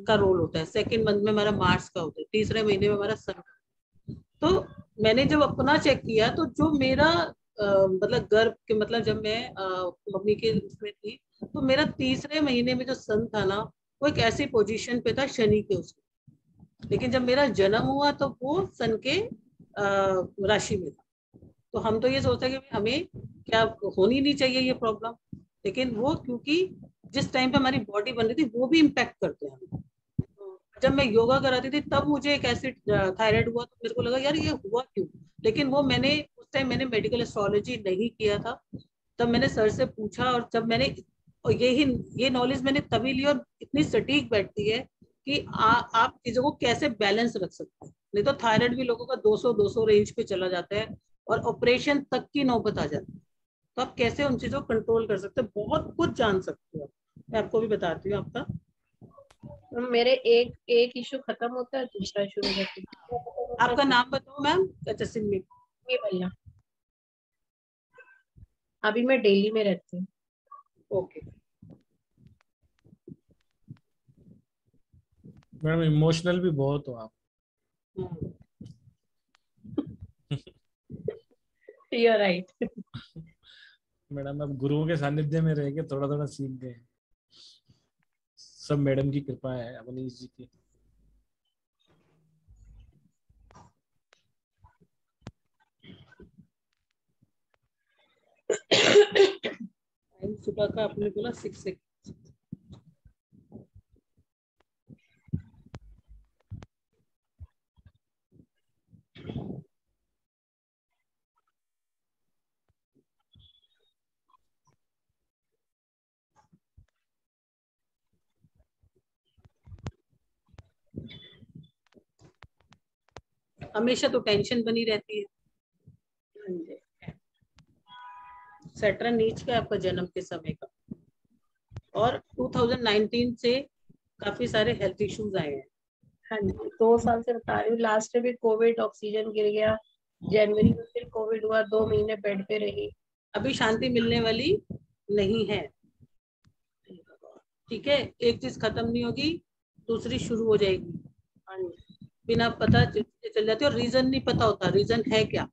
का रोल होता है, सेकंड मंथ में हमारा मार्स का होता है, तीसरे महीने में हमारा सन का। तो मैंने जब अपना चेक किया तो जो मेरा मतलब गर्भ के मतलब जब मैं मम्मी के उसमें थी तो मेरा तीसरे महीने में जो सन था ना, वो एक ऐसी पोजीशन पे था शनि के उसमें, लेकिन जब मेरा जन्म हुआ तो वो सन के राशि में था। तो हम तो ये सोचते हैं कि हमें क्या होनी नहीं चाहिए ये प्रॉब्लम, लेकिन वो क्योंकि जिस टाइम पे हमारी बॉडी बन रही थी वो भी इम्पैक्ट करते हैं। जब मैं योगा कराती थी तब मुझे एक एसिड थायराइड हुआ तो मेरे को लगा यार ये हुआ क्यों, लेकिन वो मैंने उस टाइम मैंने मेडिकल एस्ट्रोलॉजी नहीं किया था। तब मैंने सर से पूछा और जब मैंने और ये नॉलेज मैंने तभी ली और इतनी सटीक बैठती है कि आप चीजों को कैसे बैलेंस रख सकते हैं। नहीं तो थायराइड भी लोगों का 200 रेंज पे चला जाता है और ऑपरेशन तक की नौबत आ जाती है। तो आप कैसे उन चीजों को कंट्रोल कर सकते हैं, बहुत कुछ जान सकते हो। मैं आपको भी बताती हूँ आपका मेरे एक इशू खत्म होता है, दूसरा शुरू होता है। आपका नाम बताओ मैम। अच्छा, सिमी भैया, अभी मैं दिल्ली में रहती हूँ। ओके मैडम, इमोशनल भी बहुत हो आप। You're right. मैडम, अब गुरुओं के सानिध्य में रह के थोड़ा थोड़ा सीख गए, सब मैडम की कृपा है, अवनीश जी की। सुबह का आपने बोला 6 हमेशा तो टेंशन बनी रहती है। सैटर्न नीच का आपका जन्म के समय का, और 2019 से काफी सारे हेल्थ इश्यूज आए हैं। हाँ जी, 2 साल से बता रही हूँ। लास्ट में भी कोविड, ऑक्सीजन गिर गया, जनवरी में फिर कोविड हुआ, 2 महीने बेड पे रही। अभी शांति मिलने वाली नहीं है, ठीक है। एक चीज खत्म नहीं होगी, दूसरी शुरू हो जाएगी। बिना पता चल जाती है और रीजन नहीं पता होता, रीजन है क्या।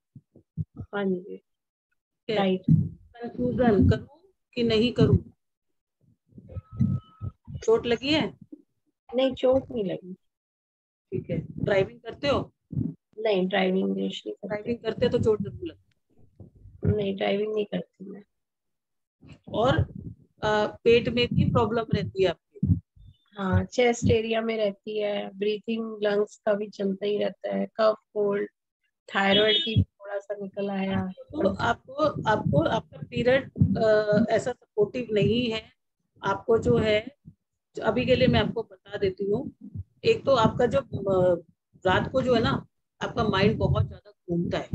हाँ जी, राइट। कंफ्यूजन, करूं कि नहीं करूं। चोट लगी है? नहीं, चोट नहीं लगी। ठीक है। ड्राइविंग करते हो? नहीं, ड्राइविंग नहीं करती। ड्राइविंग करते तो चोट जरूर लगती। नहीं, ड्राइविंग नहीं करती मैं। और पेट में भी प्रॉब्लम रहती है आपकी? हाँ, चेस्ट एरिया में रहती है, ब्रीथिंग लंग्स का भी चलता ही रहता है, कफ कोल्ड, थायराइड की थोड़ा सा निकल आया। तो आपको आपको आपका पीरियड ऐसा सपोर्टिव नहीं है। आपको जो है अभी के लिए मैं आपको बता देती हूँ। एक तो आपका जो रात को जो है ना, आपका माइंड बहुत ज्यादा घूमता है,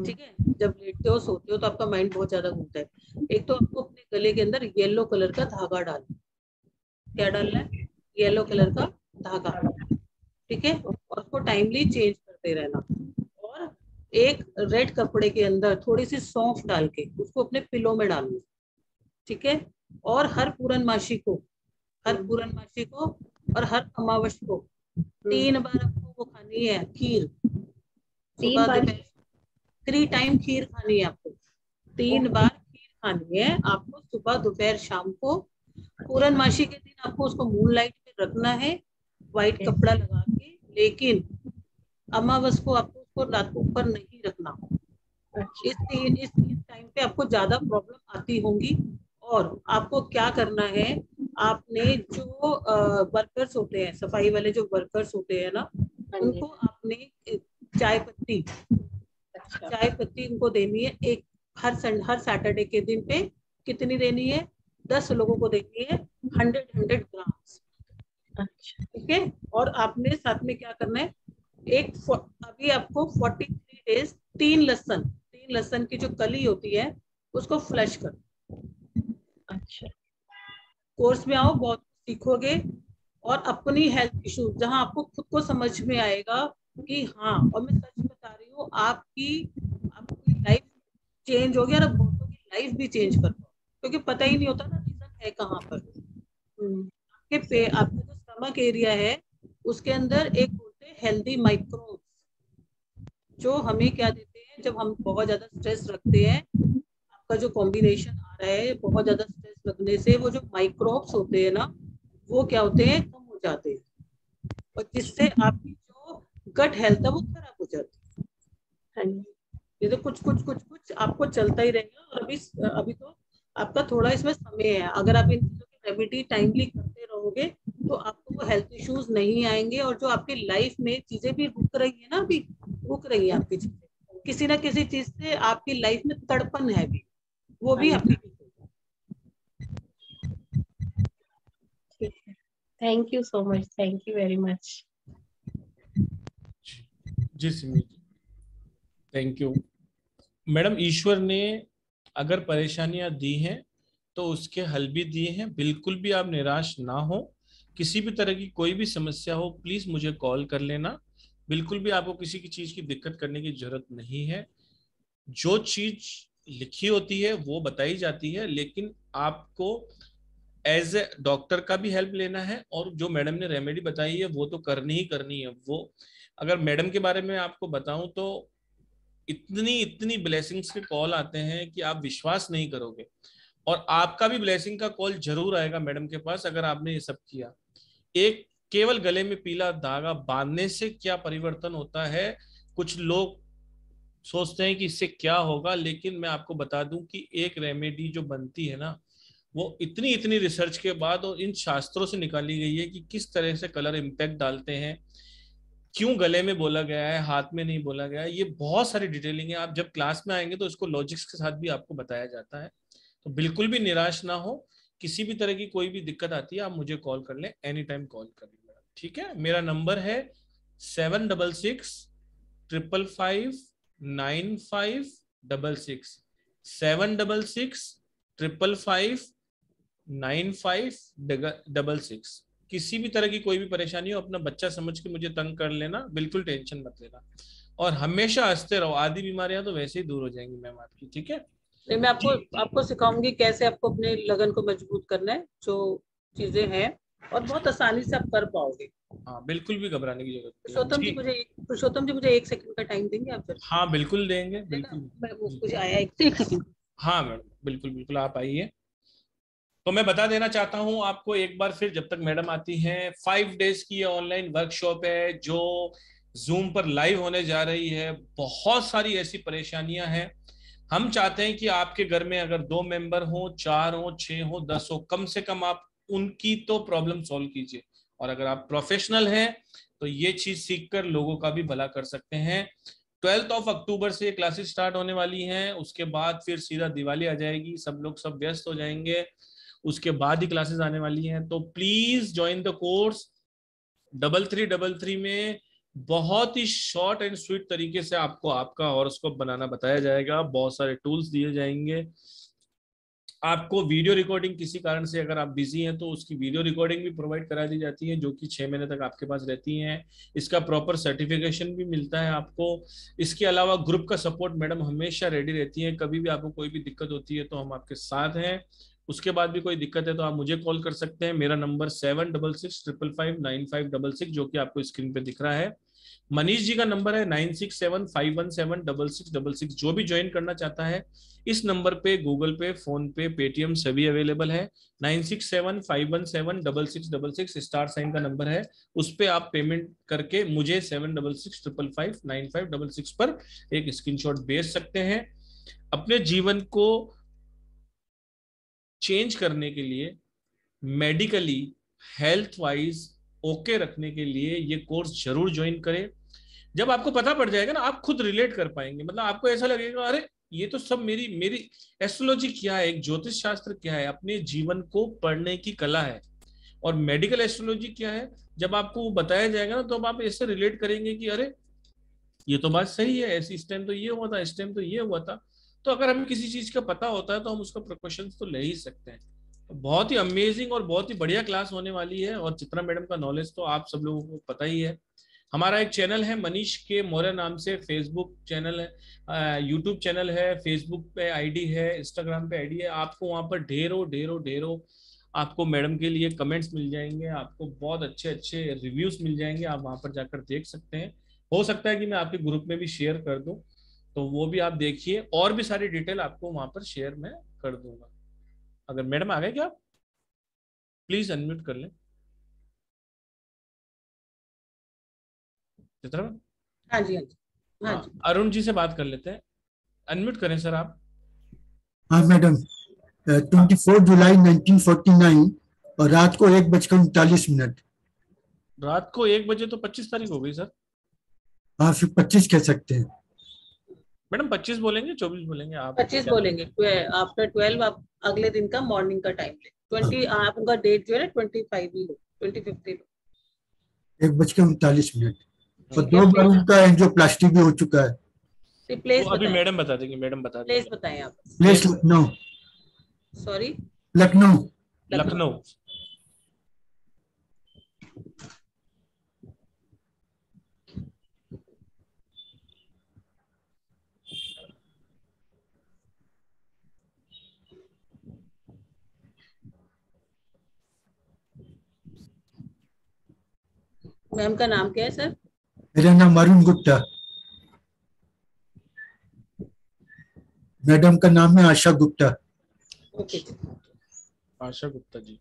ठीक है। जब लेटते हो सोते हो तो आपका माइंड बहुत ज्यादा घूमता है। एक तो आपको अपने गले के अंदर येलो कलर का धागा डालना। क्या डालना है? येलो कलर का धागा, ठीक है। और उसको टाइमली चेंज करते रहना। और एक रेड कपड़े के अंदर थोड़ी सी सौंफ डाल के उसको अपने पिलो में डालना, ठीक है। और हर पूर्णमासी को और हर अमावस को 3 बार आपको वो खानी है, खीर। 3 बार 3 टाइम खीर खानी है आपको। 3 बार खीर खानी है आपको, सुबह दोपहर शाम को। पूर्णमासी के दिन आपको उसको मूनलाइट में रखना है, व्हाइट कपड़ा लगा के। लेकिन अमावस को आपको उसको रात को ऊपर नहीं रखना। इस टाइम पे आपको ज्यादा प्रॉब्लम आती होंगी। और आपको क्या करना है, आपने जो वर्कर्स होते हैं, सफाई वाले जो वर्कर्स होते हैं ना, उनको आपने चाय पत्ती उनको देनी है। एक हर सैटरडे के दिन पे कितनी देनी है? 10 लोगों को देनी है, 100 ग्राम्स। अच्छा, ठीक है। और आपने साथ में क्या करना है, अभी आपको 43 डेज 3 लहसुन की जो कली होती है उसको फ्लश कर। अच्छा, कोर्स में आओ, बहुत सीखोगे। और अपनी हेल्थ इश्यूज जहां आपको खुद को समझ में आएगा कि हाँ, और मैं सच बता रही हूँ, आपकी लाइफ चेंज होगी और बहुतों की लाइफ भी चेंज कर पाओ, क्योंकि पता ही नहीं होता ना रीजन है कहाँ पर। आपका जो स्टमक एरिया है उसके अंदर एक बोलते हैं हेल्दी माइक्रोब्स, जो हमें क्या देते हैं जब हम बहुत ज्यादा स्ट्रेस रखते हैं। आपका जो कॉम्बिनेशन आ रहा है, बहुत ज्यादा स्ट्रेस रखने से वो जो माइक्रोब्स होते हैं ना, वो क्या होते हैं, कम हो जाते हैं। और जिससे आपकी जो गट हेल्थ है वो खराब हो जाती है। ये तो कुछ आपको चलता ही रहेगा। और अभी तो आपका थोड़ा इसमें समय है। अगर आप इन चीजों की रेमेडी टाइमली करते रहोगे तो आपको वो हेल्थ इश्यूज नहीं आएंगे। और जो आपकी लाइफ में चीजें भी रुक रही है ना, अभी रुक रही है आपकी चीजें, किसी ना किसी चीज से आपकी लाइफ में तड़पन है भी, वो भी आपकी। Thank you so much, thank you very much. जी Simi ji, thank you madam. ईश्वर ने अगर परेशानियां दी हैं तो उसके हल भी दिए हैं। बिल्कुल भी आप निराश ना हो। किसी भी तरह की कोई भी समस्या हो प्लीज मुझे कॉल कर लेना। बिल्कुल भी आपको किसी की चीज की दिक्कत करने की जरूरत नहीं है। जो चीज लिखी होती है वो बताई जाती है, लेकिन आपको एज ए डॉक्टर का भी हेल्प लेना है। और जो मैडम ने रेमेडी बताई है वो तो करनी ही करनी है। वो अगर मैडम के बारे में आपको बताऊं तो इतनी ब्लेसिंग्स के कॉल आते हैं कि आप विश्वास नहीं करोगे। और आपका भी ब्लेसिंग का कॉल जरूर आएगा मैडम के पास अगर आपने ये सब किया। एक केवल गले में पीला धागा बांधने से क्या परिवर्तन होता है, कुछ लोग सोचते हैं कि इससे क्या होगा, लेकिन मैं आपको बता दूं कि एक रेमेडी जो बनती है ना, वो इतनी रिसर्च के बाद और इन शास्त्रों से निकाली गई है कि किस तरह से कलर इम्पैक्ट डालते हैं, क्यों गले में बोला गया है, हाथ में नहीं बोला गया है। ये बहुत सारी डिटेलिंग है। आप जब क्लास में आएंगे तो इसको लॉजिक्स के साथ भी आपको बताया जाता है। तो बिल्कुल भी निराश ना हो। किसी भी तरह की कोई भी दिक्कत आती है आप मुझे कॉल कर लें, एनी टाइम कॉल कर लें, ठीक है। मेरा नंबर है 766-555-9566 766-555-9566। किसी भी तरह की कोई भी परेशानी हो अपना बच्चा समझ के मुझे तंग कर लेना, बिल्कुल टेंशन मत लेना। और हमेशा हंसते रहो। आधी बीमारियां तो वैसे ही दूर हो जाएंगी मैम आपकी, ठीक है। मैं आपको सिखाऊंगी कैसे आपको अपने लगन को मजबूत करना है, जो चीजें हैं, और बहुत आसानी से आप कर पाओगे। हाँ, बिल्कुल भी घबराने की जरूरत नहीं। पुरुषोत्तम जी मुझे 1 सेकंड का टाइम देंगे आप? हाँ बिल्कुल देंगे, बिल्कुल। कुछ आया 1 सेकंड। हाँ मैडम, बिल्कुल आप आइए। तो मैं बता देना चाहता हूँ आपको एक बार फिर, जब तक मैडम आती हैं, 5 डेज की ये ऑनलाइन वर्कशॉप है जो जूम पर लाइव होने जा रही है। बहुत सारी ऐसी परेशानियां हैं। हम चाहते हैं कि आपके घर में अगर 2 मेंबर हो, 4 हो, 6 हो, 10 हो, कम से कम आप उनकी तो प्रॉब्लम सॉल्व कीजिए, और अगर आप प्रोफेशनल हैं तो ये चीज सीखकर लोगों का भी भला कर सकते हैं। 12 अक्टूबर से क्लासेस स्टार्ट होने वाली हैं, उसके बाद फिर सीधा दिवाली आ जाएगी, सब लोग सब व्यस्त हो जाएंगे, उसके बाद ही क्लासेस आने वाली हैं। तो प्लीज ज्वाइन द कोर्स। 3333 में बहुत ही शॉर्ट एंड स्वीट तरीके से आपको आपका हॉरोस्कोप बनाना बताया जाएगा, बहुत सारे टूल्स दिए जाएंगे आपको। वीडियो रिकॉर्डिंग किसी कारण से अगर आप बिजी हैं तो उसकी वीडियो रिकॉर्डिंग भी प्रोवाइड करा दी जाती है, जो कि 6 महीने तक आपके पास रहती है। इसका प्रॉपर सर्टिफिकेशन भी मिलता है आपको। इसके अलावा ग्रुप का सपोर्ट मैडम हमेशा रेडी रहती है, कभी भी आपको कोई भी दिक्कत होती है तो हम आपके साथ हैं। उसके बाद भी कोई दिक्कत है तो आप मुझे कॉल कर सकते हैं। मेरा नंबर 7665559566 जो कि आपको स्क्रीन पे दिख रहा है। मनीष जी का नंबर है 9675176666। जो भी ज्वाइन करना चाहता है इस नंबर पे गूगल पे, फोन पे, पेटीएम सभी अवेलेबल है। 9675176666 स्टार साइन का नंबर है, उस पे आप पेमेंट करके मुझे 7665559566 पर एक स्क्रीनशॉट भेज सकते हैं। अपने जीवन को चेंज करने के लिए, मेडिकली हेल्थ वाइज ओके रखने के लिए ये कोर्स जरूर ज्वाइन करें। जब आपको पता पड़ जाएगा ना, आप खुद रिलेट कर पाएंगे, मतलब आपको ऐसा लगेगा अरे ये तो सब मेरी मेरी एस्ट्रोलॉजी क्या है, एक ज्योतिष शास्त्र क्या है, अपने जीवन को पढ़ने की कला है, और मेडिकल एस्ट्रोलॉजी क्या है। जब आपको बताया जाएगा ना तो अब आप ऐसे रिलेट करेंगे कि अरे ये तो बात सही है, ऐसी इस टाइम तो ये हुआ था, इस टाइम तो ये हुआ था। तो अगर हमें किसी चीज का पता होता है तो हम उसका प्रिकॉशंस तो ले ही सकते हैं। तो बहुत ही अमेजिंग और बहुत ही बढ़िया क्लास होने वाली है, और चित्रा मैडम का नॉलेज तो आप सब लोगों को पता ही है। हमारा एक चैनल है मनीष के मौर्य नाम से, फेसबुक चैनल है, यूट्यूब चैनल है, फेसबुक पे आईडी है, इंस्टाग्राम पे आईडी है। आपको वहां पर ढेरों ढेरों ढेरों आपको मैडम के लिए कमेंट्स मिल जाएंगे, आपको बहुत अच्छे अच्छे रिव्यूज मिल जाएंगे, आप वहां पर जाकर देख सकते हैं। हो सकता है कि मैं आपके ग्रुप में भी शेयर कर दूं, तो वो भी आप देखिए, और भी सारी डिटेल आपको वहां पर शेयर मैं कर दूंगा। अगर मैडम आ गए क्या, प्लीज अनम्यूट कर लें। चित्रा, हाँ जी, हाँ जी, हाँ जी। अरुण जी से बात कर लेते हैं, अनम्यूट करें सर आप। हाँ मैडम, 24 जुलाई 1949 और रात को 1:39। रात को 1 बजे तो 25 तारीख हो गई सर। हाँ, फिर 25 कह सकते हैं मैडम 25 बोलेंगे 24 बोलेंगे आप? 25 बोलेंगे। आफ्टर 12 आप अगले दिन का मॉर्निंग का टाइम ले। 20 आप उनका डेट जो है ना 25 ही लो, 25 ही लो। 1:39। और ठीक है, 2 बार उनका एंजियोप्लास्टी भी हो चुका है। प्लेस वो अभी बताएं, मैडम बता देंगे, मैडम बता प्लेस देंगे। बताएं आप। Place Lucknow. Sorry, Lucknow. Lucknow. Ma'am का नाम क्या है सर? मेरा नाम अरुण गुप्ता। मैडम का नाम है आशा गुप्ता। ओके, आशा गुप्ता जी।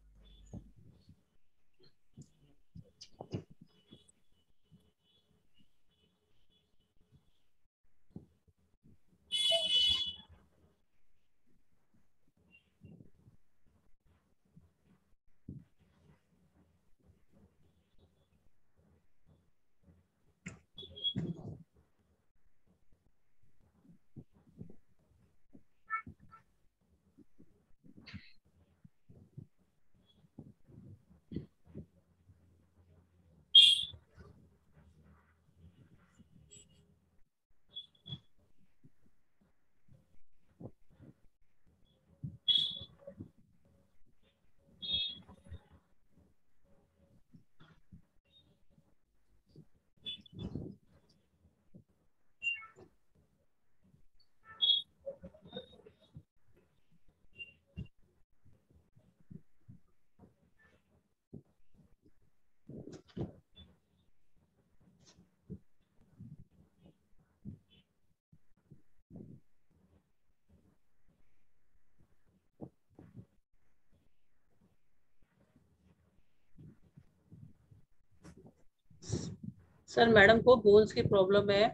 सर मैडम को बोन्स की प्रॉब्लम है,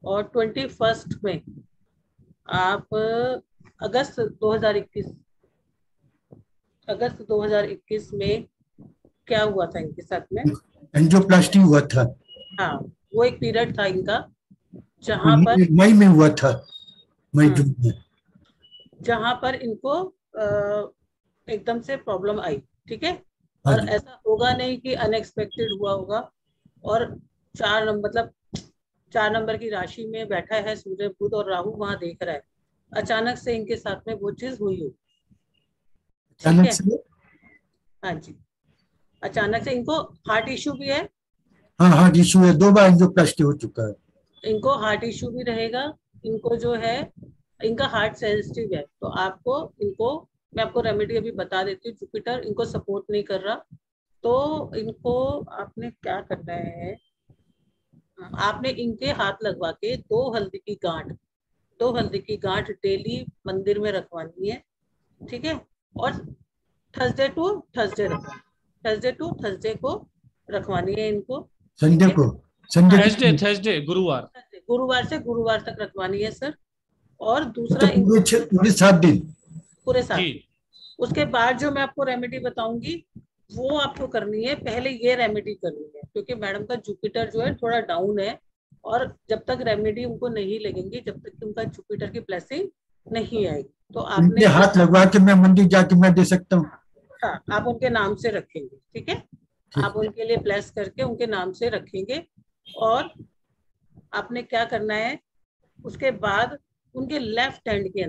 और 21 में आप अगस्त 2021 अगस्त 2021 में क्या हुआ था इनके साथ में? एंजियोप्लास्टी हुआ था। हाँ, वो एक पीरियड था इनका जहाँ पर मई में हुआ था, मई जून में, जहाँ पर इनको एकदम से प्रॉब्लम आई। ठीक है, हाँ और जी। ऐसा होगा नहीं कि अनएक्सपेक्टेड हुआ होगा। और 4 नंबर की राशि में बैठा है सूर्य, बुध और राहु वहां देख रहा है। अचानक से इनके साथ में वो चीज हुई हो। ठीक अचानक है, से, हाँ जी, अचानक से इनको हार्ट इश्यू भी है। हाँ हार्ट इशू है, 2 बार एंजियोप्लास्टी हो चुका है। इनको हार्ट इश्यू भी रहेगा। इनको जो है, इनका हार्ट सेंसिटिव है, तो मैं आपको रेमेडी अभी बता देती हूँ। जुपिटर इनको सपोर्ट नहीं कर रहा, तो इनको आपने क्या करना है, आपने इनके हाथ लगवा के 2 हल्दी की गांठ डेली मंदिर में रखवानी है। ठीक है, और थर्सडे टू थर्सडे को रखवानी है इनको। संडे को, थर्सडे गुरुवार, गुरुवार से गुरुवार तक रखवानी है सर। और तो दूसरा इनको पूरे 7 दिन, पूरे साथ। जी। उसके बाद जो मैं आपको रेमेडी बताऊंगी वो आपको करनी है। पहले ये रेमेडी करनी है, क्योंकि मैडम का जुपिटर जो है थोड़ा डाउन है, और जब तक रेमेडी उनको नहीं लगेंगी, जब तक कि उनका जुपिटर की ब्लेसिंग नहीं आएगी, तो आपने उनके हाथ लगवा के मैं मंदिर जाके मैं दे सकता हूँ। हाँ, आप उनके नाम से रखेंगे। ठीक है, आप उनके लिए ब्लेस करके उनके नाम से रखेंगे। और आपने क्या करना है, उसके बाद उनके लेफ्ट हैंड के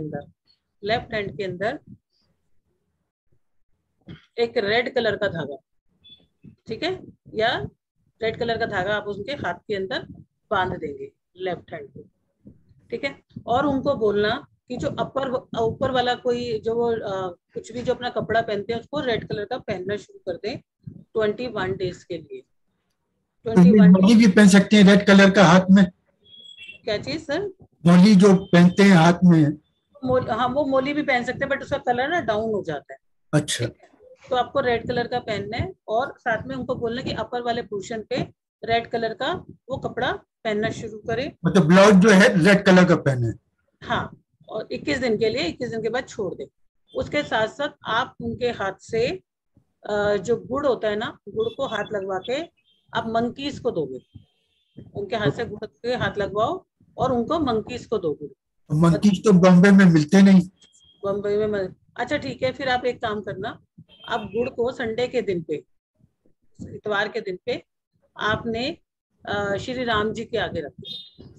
अंदर एक रेड कलर का धागा, ठीक है, या रेड कलर का धागा आप उनके हाथ के अंदर बांध देंगे, लेफ्ट हैंड पे। ठीक है, और उनको बोलना कि जो ऊपर वाला कोई जो वो कुछ भी जो अपना कपड़ा पहनते हैं उसको रेड कलर का पहनना शुरू कर दें 21 डेज के लिए। 21 मौली भी पहन सकते हैं रेड कलर का हाथ में? क्या चीज सर? मौली जो पहनते हैं हाथ में? हाँ, वो मोली भी पहन सकते हैं, बट उसका कलर ना डाउन हो जाता है। अच्छा, तो आपको रेड कलर का पहनना है, और साथ में उनको बोलना कि अपर वाले पोर्शन पे रेड कलर का वो कपड़ा पहनना शुरू करे। मतलब ब्लाउज जो है रेड कलर का पहने। हाँ, और 21 दिन के लिए, 21 दिन के बाद छोड़ दे। उसके साथ साथ आप उनके हाथ से जो गुड़ होता है ना, गुड़ को हाथ लगवा के आप मंकीज को दोगे। उनके हाथ से गुड़ के हाथ लगवाओ और उनको मंकीज को दोगे। मंकीज तो बॉम्बे में मिलते नहीं। बम्बई में अच्छा ठीक है, फिर आप एक काम करना, आप गुड़ को संडे के दिन पे, इतवार के दिन पे आपने श्री राम जी के आगे रखो,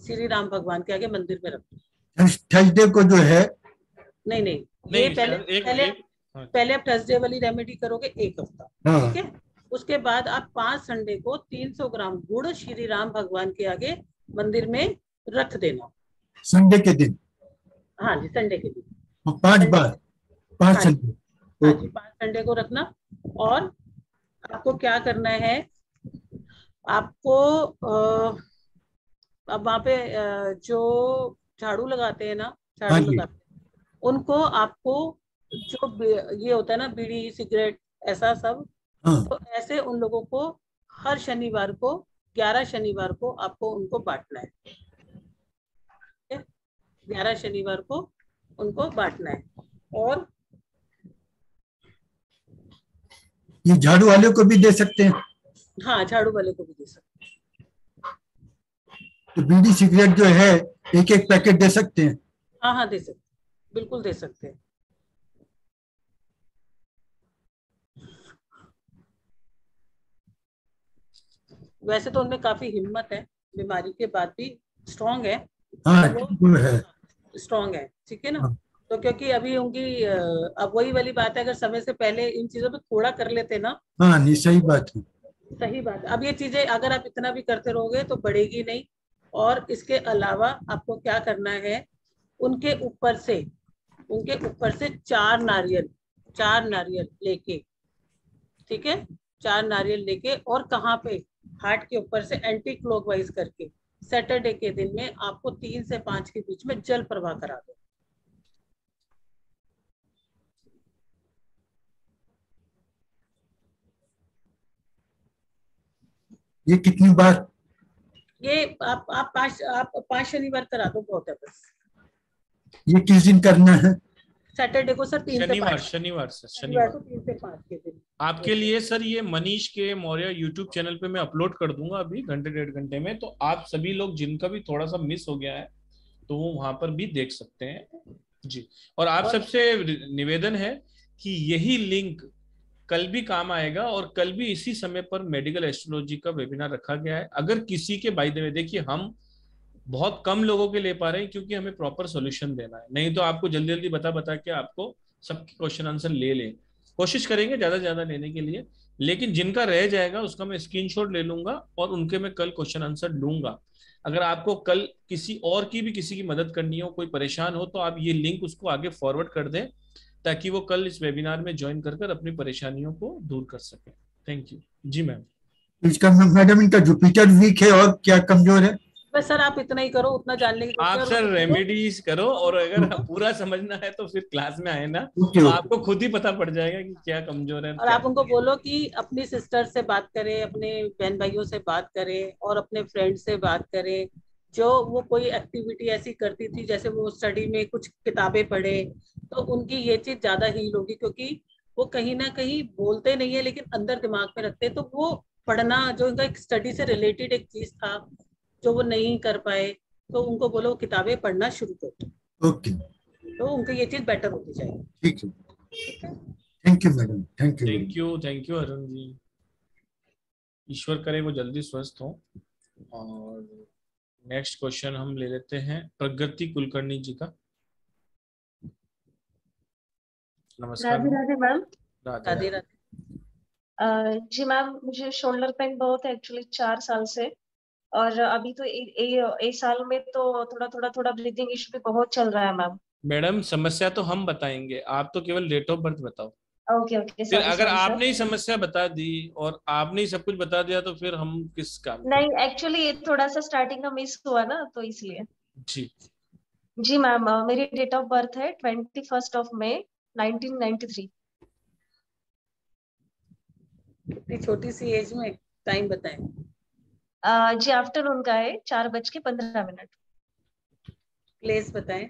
श्री राम भगवान के आगे मंदिर में रखो। थर्सडे को जो है, नहीं, ये पहले आप थर्सडे वाली रेमेडी करोगे 1 हफ्ता। हाँ। ठीक है, उसके बाद आप 5 संडे को 300 ग्राम गुड़ श्री राम भगवान के आगे मंदिर में रख देना। संडे के दिन? हाँ जी, संडे के दिन 5 बार, 5 संडे। हाँ जी, 5 संडे को रखना। और आपको क्या करना है, आपको अब वहां पे जो झाड़ू लगाते हैं ना, झाड़ू लगाते हैं, उनको आपको जो ये होता है ना, बीड़ी सिगरेट ऐसा सब, तो ऐसे उन लोगों को हर शनिवार को 11 शनिवार को आपको उनको बांटना है। 11 शनिवार को उनको बांटना है। और ये झाड़ू वाले को भी दे सकते हैं? हाँ, झाड़ू वाले को भी दे सकते हैं। तो बीड़ी सिगरेट जो है 1-1 पैकेट दे सकते हैं? हाँ, दे सकते हैं, बिल्कुल दे सकते हैं। वैसे तो उनमें काफी हिम्मत है, बीमारी के बाद भी स्ट्रांग है। हाँ, वो है, स्ट्रांग है। ठीक है ना। तो क्योंकि अभी उनकी अब वही वाली बात है, अगर समय से पहले इन चीजों पे थोड़ा कर लेते ना। हाँ, नहीं, सही बात है, सही बात। अब ये चीजें अगर आप इतना भी करते रहोगे तो बढ़ेगी नहीं। और इसके अलावा आपको क्या करना है, उनके ऊपर से 4 नारियल लेके, ठीक है, 4 नारियल लेके, और कहाँ पे, हार्ट के ऊपर से एंटी क्लॉकवाइज करके सैटरडे के दिन में आपको 3 से 5 के बीच में जल प्रवाह करा दो। ये कितनी बार? ये आप 5 शनिवार करा दो, बहुत है बस। ये किस दिन करना है? सैटरडे को सर 3 से 5। शनिवार को 3 से 5 के दिन आपके लिए सर ये मनीष के मौर्य यूट्यूब चैनल पे मैं अपलोड कर दूंगा अभी घंटे 1.5 घंटे में, तो आप सभी लोग जिनका भी थोड़ा सा मिस हो गया है तो वो वहां पर भी देख सकते हैं जी। और आप सबसे निवेदन है कि यही लिंक कल भी काम आएगा, और कल भी इसी समय पर मेडिकल एस्ट्रोलॉजी का वेबिनार रखा गया है। अगर किसी के बाय द वे, देखिए हम बहुत कम लोगों के ले पा रहे हैं क्योंकि हमें प्रॉपर सॉल्यूशन देना है, नहीं तो आपको जल्दी जल्दी बता के आपको सबके क्वेश्चन आंसर ले लें, कोशिश करेंगे ज्यादा से ज्यादा लेने के लिए, लेकिन जिनका रह जाएगा उसका मैं स्क्रीनशॉट ले लूंगा और उनके मैं कल क्वेश्चन आंसर लूंगा। अगर आपको कल किसी और की भी किसी की मदद करनी हो, कोई परेशान हो, तो आप ये लिंक उसको आगे फॉरवर्ड कर दें ताकि वो कल इस वेबिनार में ज्वाइन कर अपनी परेशानियों को दूर कर सके। थैंक यू जी मैम। इसका मैडम इनका जुपिटर वीक है और क्या कमजोर है? बस सर आप इतना ही करो, उतना जानने की आप सर रेमेडीज करो, और अगर पूरा समझना है तो फिर क्लास में आए ना, तो आपको खुद ही पता पड़ जाएगा कि क्या कमजोर है। और आप उनको बोलो कि अपनी सिस्टर से बात करें, अपने बहन भाइयों से बात करें, और अपने फ्रेंड से बात करें जो वो कोई एक्टिविटी ऐसी करती थी, जैसे वो स्टडी में कुछ किताबें पढ़े, तो उनकी ये चीज ज्यादा हील होगी, क्योंकि वो कहीं ना कहीं बोलते नहीं है लेकिन अंदर दिमाग में रखते। तो वो पढ़ना जो उनका स्टडी से रिलेटेड एक चीज था जो वो नहीं कर पाए, तो उनको बोलो किताबें पढ़ना शुरू करो। ओके, तो उनको ये चीज बेटर होती जाएगी। ठीक है, thank you madam, thank you Arun ji. ईश्वर करे वो जल्दी स्वस्थ हो। और नेक्स्ट क्वेश्चन हम ले लेते हैं प्रगति कुलकर्णी जी का। नमस्कार। राधे राधे मैम। राधे राधे। जी मैम, मुझे शोल्डर पेन बहुत है एक्चुअली 4 साल से, और अभी तो एक साल में तो थोड़ा ब्रीदिंग इशू भी बहुत चल रहा है मैम। मैडम समस्या तो हम बताएंगे, आप तो केवल डेट ऑफ बर्थ बताओ। ओके फिर अगर आपने ही समस्या बता दी और आपने ही सब कुछ बता दिया तो फिर हम किस काम? नहीं, एक्चुअली ये थोड़ा सा स्टार्टिंग में मिस हुआ ना, तो इसलिए। जी मैम, मेरी डेट ऑफ बर्थ है 21 मई 1993। इतनी छोटी सी एज में टाइम बताएं। जी आफ्टरनून का है, 4:15। प्लेस बताएं।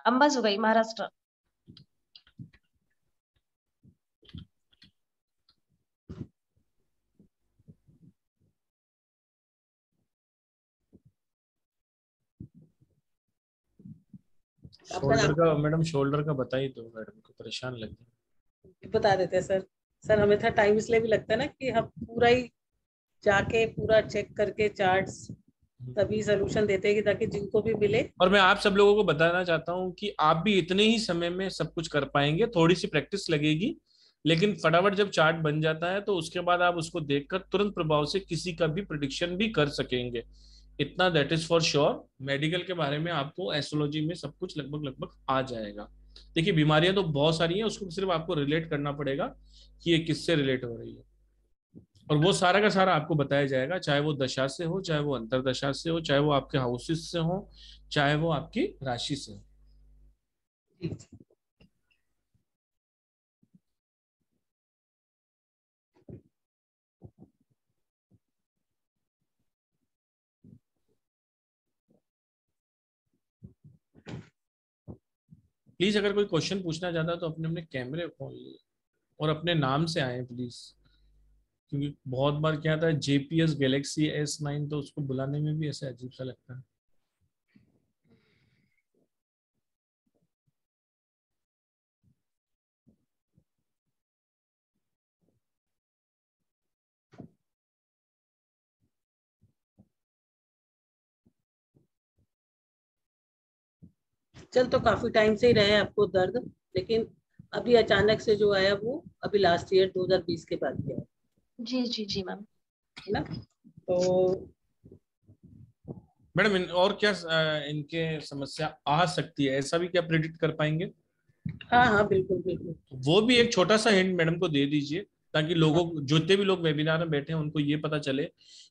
अंबाजोगाई, महाराष्ट्र। शोल्डर का मैडम, शोल्डर का बताइए तो मैडम को परेशान लगे। बता देते हैं सर। सर हमें था टाइम इसलिए भी लगता है ना कि हम पूरा ही जाके पूरा चेक करके चार्ट्स तभी सोल्यूशन देते हैं कि ताकि जिनको भी मिले। और मैं आप सब लोगों को बताना चाहता हूँ कि आप भी इतने ही समय में सब कुछ कर पाएंगे, थोड़ी सी प्रैक्टिस लगेगी, लेकिन फटाफट जब चार्ट बन जाता है तो उसके बाद आप उसको देखकर तुरंत प्रभाव से किसी का भी प्रेडिक्शन भी कर सकेंगे। इतना that is for sure. Medical के बारे में आपको एस्ट्रोलॉजी में सब कुछ लगभग आ जाएगा। देखिए बीमारियां तो बहुत सारी हैं, उसको सिर्फ आपको रिलेट करना पड़ेगा कि ये किससे रिलेट हो रही है, और वो सारा का सारा आपको बताया जाएगा, चाहे वो दशा से हो, चाहे वो अंतरदशा से हो, चाहे वो आपके हाउसेस से हो, चाहे वो आपकी राशि से हो। प्लीज अगर कोई क्वेश्चन पूछना चाहता है तो अपने अपने कैमरे खोल लिए और अपने नाम से आए प्लीज, क्योंकि बहुत बार क्या आता है JPS Galaxy S9 तो उसको बुलाने में भी ऐसे अजीब सा लगता है। चल तो काफी टाइम से ही रहे आपको दर्द, लेकिन अभी अचानक से जो आया वो अभी लास्ट ईयर 2020 के बाद किया। जी जी जी मैम। है ना? तो मैडम और क्या इनके समस्या आ सकती है, ऐसा भी क्या प्रेडिक्ट कर पाएंगे? हाँ हाँ बिल्कुल बिल्कुल। वो भी एक छोटा सा हिंट मैडम को दे दीजिए ताकि लोगों जितने भी लोग वेबिनार में बैठे हैं उनको ये पता चले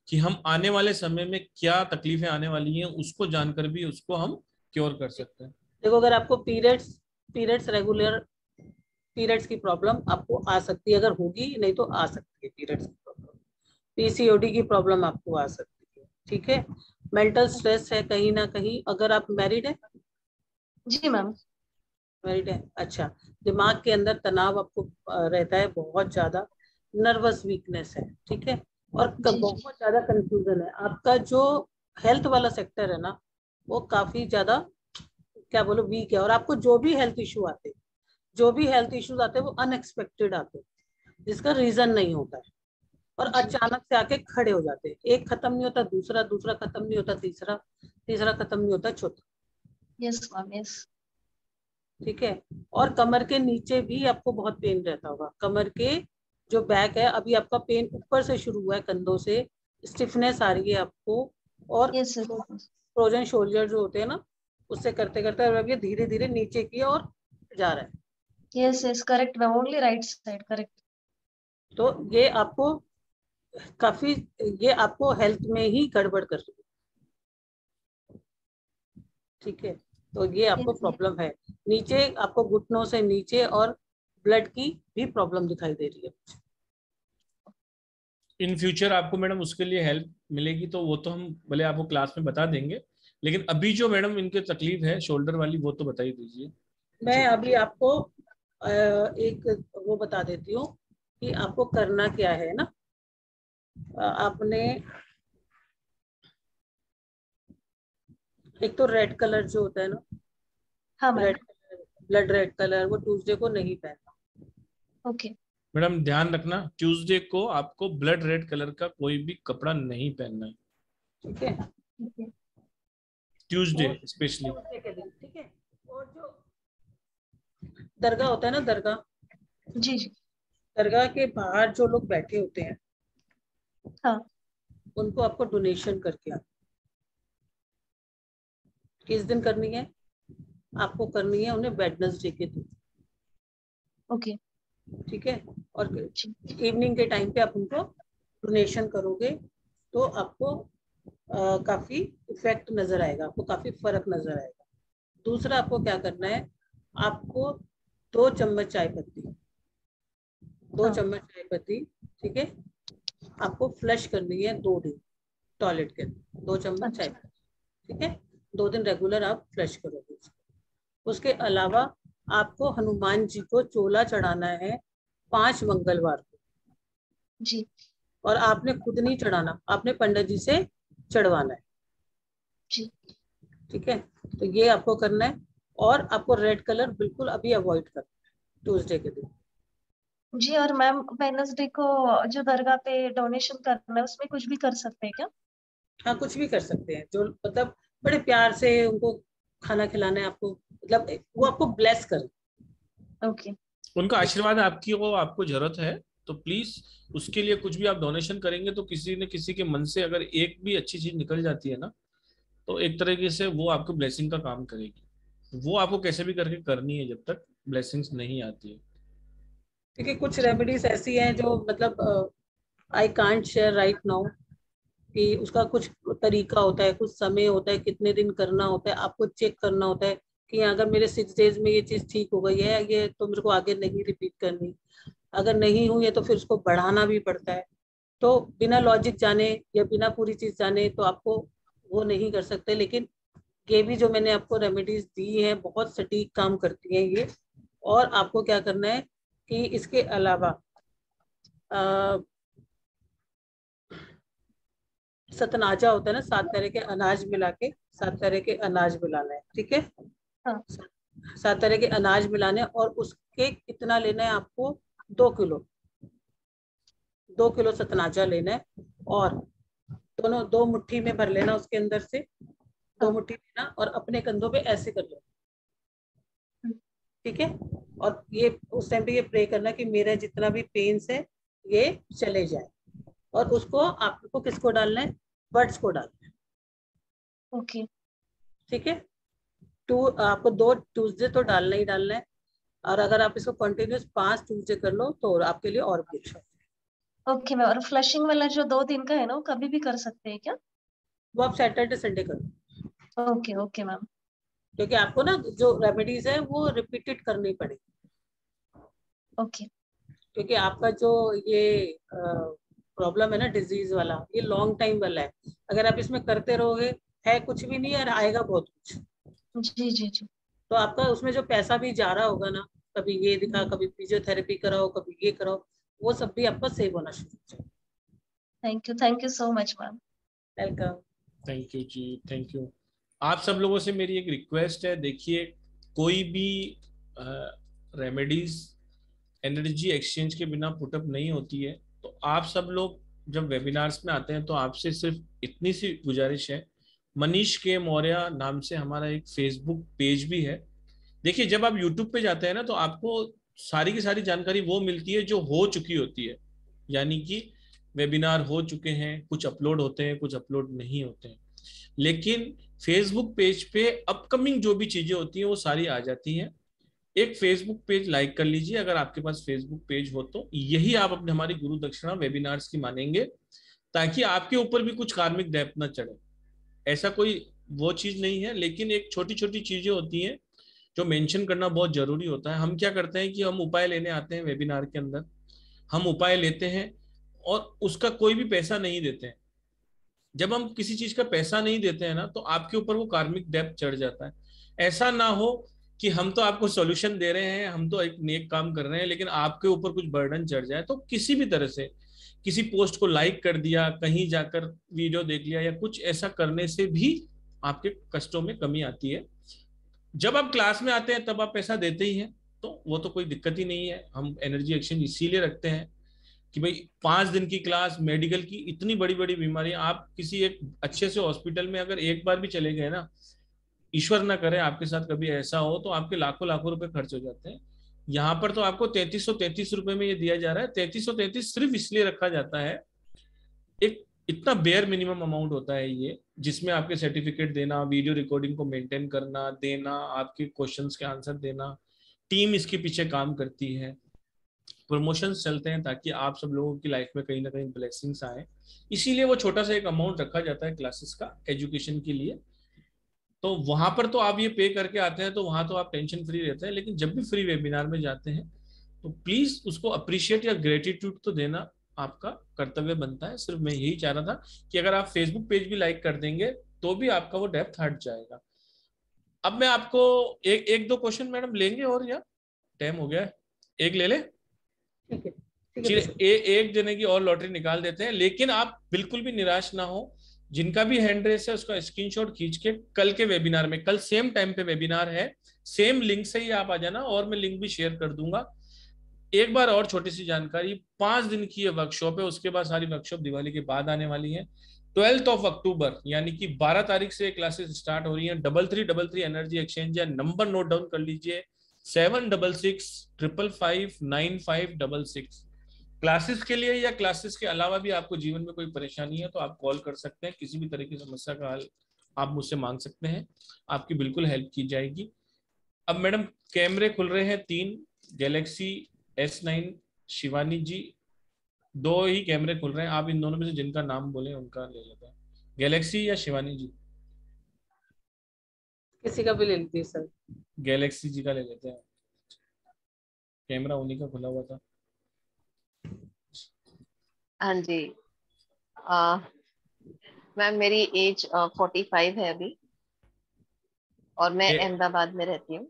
कि हम आने वाले समय में क्या तकलीफें आने वाली हैं, उसको जानकर भी उसको हम क्योर कर सकते हैं। देखो अगर आपको पीरियड्स रेगुलर पीरियड्स की प्रॉब्लम आपको आ सकती है, अगर होगी, नहीं तो आ सकती है पीरियड्स की प्रॉब्लम, PCOD की प्रॉब्लम आपको आ सकती है। ठीक है, मेंटल स्ट्रेस है कहीं ना कहीं। अगर आप मैरिड है? जी मैम। अच्छा, दिमाग के अंदर तनाव आपको रहता है बहुत ज्यादा, नर्वस वीकनेस है, ठीक है, और बहुत ज्यादा कंफ्यूजन है। आपका जो हेल्थ वाला सेक्टर है ना, वो काफी ज्यादा क्या बोलो वीक है, और आपको जो भी हेल्थ इश्यू आते हैं, जो भी हेल्थ इश्यूज आते हैं वो अनएक्सपेक्टेड आते हैं, जिसका रीजन नहीं होता है, और अचानक से आके खड़े हो जाते हैं। एक खत्म नहीं होता दूसरा, दूसरा खत्म नहीं होता तीसरा, तीसरा खत्म नहीं होता चौथा। Yes ma'am, yes. ठीक है, और कमर के नीचे भी आपको बहुत पेन रहता होगा। कमर के जो बैक है, अभी आपका पेन ऊपर से शुरू हुआ है, कंधों से स्टिफनेस आ रही है आपको, और फ्रोजन शोल्डर जो होते हैं ना, उससे करते करते अब ये धीरे धीरे नीचे की ओर जा रहा है। Yes yes, correct ma'am, only right side, correct. तो ये आपको काफी, ये आपको हेल्थ में ही गड़बड़ कर रही है, ठीक है। तो ये आपको प्रॉब्लम है, नीचे आपको घुटनों से नीचे और ब्लड की भी प्रॉब्लम दिखाई दे रही है। इन फ्यूचर आपको मैडम उसके लिए हेल्प मिलेगी, तो वो तो हम भले आपको क्लास में बता देंगे, लेकिन अभी जो मैडम इनके तकलीफ है शोल्डर वाली, वो तो बता ही दीजिए। मैं अभी आपको एक वो बता देती हूँ कि आपको करना क्या है ना। आपने एक तो रेड कलर जो होता है ना, हाँ red colour, blood red colour, वो ट्यूसडे को नहीं पहनना। ओके मैडम ध्यान रखना, ट्यूसडे को आपको ब्लड रेड कलर का कोई भी कपड़ा नहीं पहनना है, ठीक है, ट्यूसडे स्पेशली। ठीक है। और जो दरगाह होता है ना, दरगाह, जी जी, दरगाह के बाहर जो लोग बैठे होते हैं, हाँ, उनको आपको डोनेशन करके आना। किस दिन करनी है? आपको करनी है उन्हें वेडनेसडे के दिन। ओके, ठीक है, और इवनिंग के टाइम पे आप उनको डोनेशन करोगे तो आपको काफी इफेक्ट नजर आएगा, आपको काफी फर्क नजर आएगा। दूसरा आपको क्या करना है, आपको 2 चम्मच चाय पत्ती, 2 चम्मच चाय पत्ती, ठीक है, आपको फ्लश करनी है 2 दिन टॉयलेट के अंदर, 2 चम्मच चाय पत्ती, ठीक है, 2 दिन रेगुलर आप फ्लश करोगे। उसके अलावा आपको हनुमान जी को चोला चढ़ाना है 5 मंगलवार को जी, और आपने खुद नहीं चढ़ाना, आपने पंडित जी से चढ़वाना है जी, ठीक है। तो ये आपको करना है, और आपको रेड कलर बिल्कुल अभी अवॉइड करना है ट्यूसडे के दिन। जी। और मैम वेडनेसडे को जो दरगाह पे डोनेशन करना है, उसमें कुछ भी कर सकते हैं क्या? हाँ, कुछ भी कर सकते हैं, जो मतलब बड़े प्यार से उनको खाना खिलाना है आपको, मतलब वो आपको ब्लेस कर। ओके, उनका आशीर्वाद आपकी को आपको जरूरत है, तो प्लीज उसके लिए कुछ भी आप डोनेशन करेंगे तो किसी न किसी के मन से अगर एक भी अच्छी चीज निकल जाती है ना, तो एक तरीके से वो आपको ब्लेसिंग का काम करेगी। वो आपको कैसे भी करके करनी है जब तक ब्लेसिंग्स नहीं आती है। क्योंकि कुछ रेमेडीज ऐसी हैं जो मतलब I can't share right now, कि उसका कुछ तरीका होता है, कुछ समय होता है, कितने दिन करना होता है, आपको चेक करना होता है कि अगर मेरे 6 डेज में ये चीज ठीक हो गई है, ये तो मेरे को आगे नहीं रिपीट करनी, अगर नहीं हुई है तो फिर उसको बढ़ाना भी पड़ता है। तो बिना लॉजिक जाने या बिना पूरी चीज जाने तो आपको वो नहीं कर सकते। लेकिन ये भी जो मैंने आपको रेमेडीज दी है बहुत सटीक काम करती हैं ये। और आपको क्या करना है कि इसके अलावा सतनाजा होता है ना, 7 तरह के अनाज मिला के, 7 तरह के अनाज मिलाना है, ठीक है, हाँ, 7 तरह के अनाज मिलाने, और उसके कितना लेना है आपको, 2 किलो, 2 किलो सतनाजा लेना है, और दोनों 2 मुट्ठी में भर लेना उसके अंदर से, 2 मुट्ठी लेना और अपने कंधों पे ऐसे कर लेना, ठीक है। और ये उस टाइम पे ये प्रे करना कि मेरा जितना भी पेन्स है ये चले जाए, और उसको आपको किसको डालना है, बर्ड्स को डालना है, ओके, ठीक है। आपको 2 ट्यूसडे तो डालना ही डालना है, और अगर आप इसको कंटिन्यूस 5 ट्यूसडे कर लो तो आपके लिए और भी अच्छा। Okay ma'am. और फ्लशिंग वाला जो 2 दिन का है ना, वो कभी भी कर सकते हैं क्या? वो आप सैटरडे संडे करो। ओके ओके मैम, क्योंकि आपको ना जो रेमेडीज है वो रिपीटेड करनी पड़ेगी, ओके, क्योंकि आपका जो ये प्रॉब्लम है ना डिजीज वाला, ये लॉन्ग टाइम वाला है। अगर आप इसमें करते रहोगे, है कुछ भी नहीं और आएगा बहुत कुछ। जी जी जी, तो आपका उसमें जो पैसा भी जा रहा होगा ना, कभी ये दिखा, कभी फिजियोथेरेपी कराओ, कभी ये कराओ, वो सब भी आपका सेव होना शुरू हो जाएगा। Thank you so much ma'am. Welcome. Thank you जी, थैंक यू। आप सब लोगों से मेरी एक रिक्वेस्ट है, देखिए कोई भी रेमेडीज एनर्जी एक्सचेंज के बिना पुटअप नहीं होती है। तो आप सब लोग जब वेबिनार्स में आते हैं तो आपसे सिर्फ इतनी सी गुजारिश है, मनीष के मौर्य नाम से हमारा एक फेसबुक पेज भी है। देखिए जब आप यूट्यूब पे जाते हैं ना तो आपको सारी की सारी जानकारी वो मिलती है जो हो चुकी होती है, यानी कि वेबिनार हो चुके हैं, कुछ अपलोड होते हैं, कुछ अपलोड नहीं होते हैं। लेकिन फेसबुक पेज पे अपकमिंग जो भी चीजें होती हैं वो सारी आ जाती हैं। एक फेसबुक पेज लाइक कर लीजिए, अगर आपके पास फेसबुक पेज हो तो यही आप अपने हमारी गुरु दक्षिणा वेबिनार्स की मानेंगे, ताकि आपके ऊपर भी कुछ कार्मिक दैप न चढ़े। ऐसा कोई वो चीज नहीं है, लेकिन एक छोटी छोटी चीजें होती हैं जो मेंशन करना बहुत जरूरी होता है। हम क्या करते हैं कि हम उपाय लेने आते हैं वेबिनार के अंदर, हम उपाय लेते हैं और उसका कोई भी पैसा नहीं देते हैं। जब हम किसी चीज का पैसा नहीं देते हैं ना तो आपके ऊपर वो कार्मिक डेब्ट चढ़ जाता है। ऐसा ना हो कि हम तो आपको सॉल्यूशन दे रहे हैं, हम तो एक नेक काम कर रहे हैं, लेकिन आपके ऊपर कुछ बर्डन चढ़ जाए। तो किसी भी तरह से किसी पोस्ट को लाइक कर दिया, कहीं जाकर वीडियो देख लिया, या कुछ ऐसा करने से भी आपके कष्टों में कमी आती है। जब आप क्लास में आते हैं तब आप पैसा देते ही हैं, तो वो तो कोई दिक्कत ही नहीं है। हम एनर्जी एक्सचेंज इसीलिए रखते हैं कि भाई 5 दिन की क्लास, मेडिकल की इतनी बड़ी बड़ी बीमारी, आप किसी एक अच्छे से हॉस्पिटल में अगर एक बार भी चले गए ना, ईश्वर ना करे आपके साथ कभी ऐसा हो, तो आपके लाखों लाखों रुपए खर्च हो जाते हैं। यहाँ पर तो आपको 3333 रुपए में ये दिया जा रहा है। 3333 सिर्फ इसलिए रखा जाता है, एक इतना बेयर मिनिमम अमाउंट होता है ये, जिसमें आपके सर्टिफिकेट देना, वीडियो रिकॉर्डिंग को मेंटेन करना, देना, आपके क्वेश्चंस के आंसर देना, टीम इसके पीछे काम करती है, प्रमोशंस चलते हैं ताकि आप सब लोगों की लाइफ में कहीं ना कहीं ब्लेसिंग्स आए। इसीलिए वो छोटा सा एक अमाउंट रखा जाता है क्लासेस का, एजुकेशन के लिए। तो वहां पर तो आप ये पे करके आते हैं तो वहां तो आप टेंशन फ्री रहते हैं, लेकिन जब भी फ्री वेबिनार में जाते हैं तो प्लीज उसको अप्रिशिएट या ग्रेटिट्यूड तो देना आपका कर्तव्य बनता है। सिर्फ मैं यही चाह रहा था कि अगर आप फेसबुक पेज भी लाइक कर देंगे तो भी आपका वो डेप्थ हट जाएगा। अब मैं आपको एक दो क्वेश्चन मैडम लेंगे, और या टाइम हो गया है? एक ले ले, एक जने की और लॉटरी निकाल देते हैं। लेकिन आप बिल्कुल भी निराश ना हो, जिनका भी हैंड रेस है उसका स्क्रीनशॉट खींच के कल के वेबिनार में, कल सेम टाइम पे वेबिनार है, सेम लिंक से ही आप आ जाना, और मैं लिंक भी शेयर कर दूंगा। एक बार और छोटी सी जानकारी, 5 दिन की ये वर्कशॉप है, उसके बाद सारी वर्कशॉप दिवाली के बाद आने वाली है। 12 अक्टूबर यानी कि 12 तारीख से क्लासेस स्टार्ट हो रही है। 3333 एनर्जी एक्सचेंज है, नंबर नोट डाउन कर लीजिए, 7665559566। क्लासेस के लिए या क्लासेस के अलावा भी आपको जीवन में कोई परेशानी है तो आप कॉल कर सकते हैं, किसी भी तरह की समस्या का हल आप मुझसे मांग सकते हैं, आपकी बिल्कुल हेल्प की जाएगी। अब मैडम कैमरे खुल रहे हैं 3, गैलेक्सी S9 शिवानी जी, 2 ही कैमरे खुल रहे हैं। आप इन दोनों में से जिनका नाम बोले उनका ले लेते हैं, गैलेक्सी या शिवानी जी? किसी का भी ले लीजिए सर। गैलेक्सी जी का ले लेते हैं, कैमरा उन्हीं का खुला हुआ था। हाँ जी मैम, मेरी एज 45 है अभी, और मैं अहमदाबाद में रहती हूँ।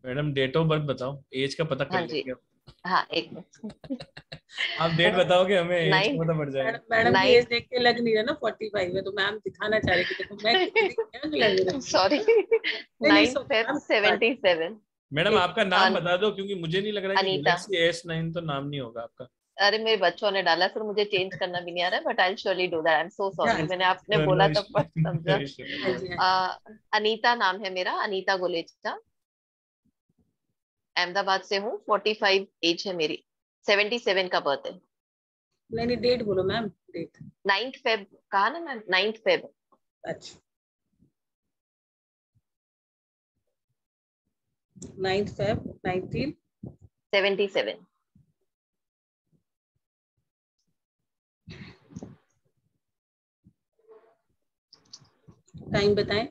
मैडम डेट ऑफ बर्थ बताओ, एज का पता कर लेंगे। हाँ एक मिनट आप डेट बताओगे हमें, एज का पता पड़ जाएगा। मैडम की एज देख के लग नहीं रहा ना 45 है, तो मैम दिखाना चाह रही थी देखो मैं कितनी लग रही हूं। Sorry 9 Feb 77। मैडम आपका नाम बता दो, क्योंकि मुझे नहीं लग रहा है कि अनीता। गैलेक्सी S9 तो नाम नहीं होगा आपका। अरे मेरे बच्चों ने डाला सर, मुझे चेंज करना भी नहीं आ रहा है, but I surely do that. I am so sorry, मैंने आपने बोला तब पर समझा। अनीता नाम है मेरा, अनीता गुलेचा, अहमदाबाद से हूँ, 45 एज है मेरी, 77 का बर्थ है। नहीं डेट बोलो मैम, डेट 9 Feb कहा ना मैम, 9 Feb। अच्छा 9 Feb 1977। टाइम बताएं।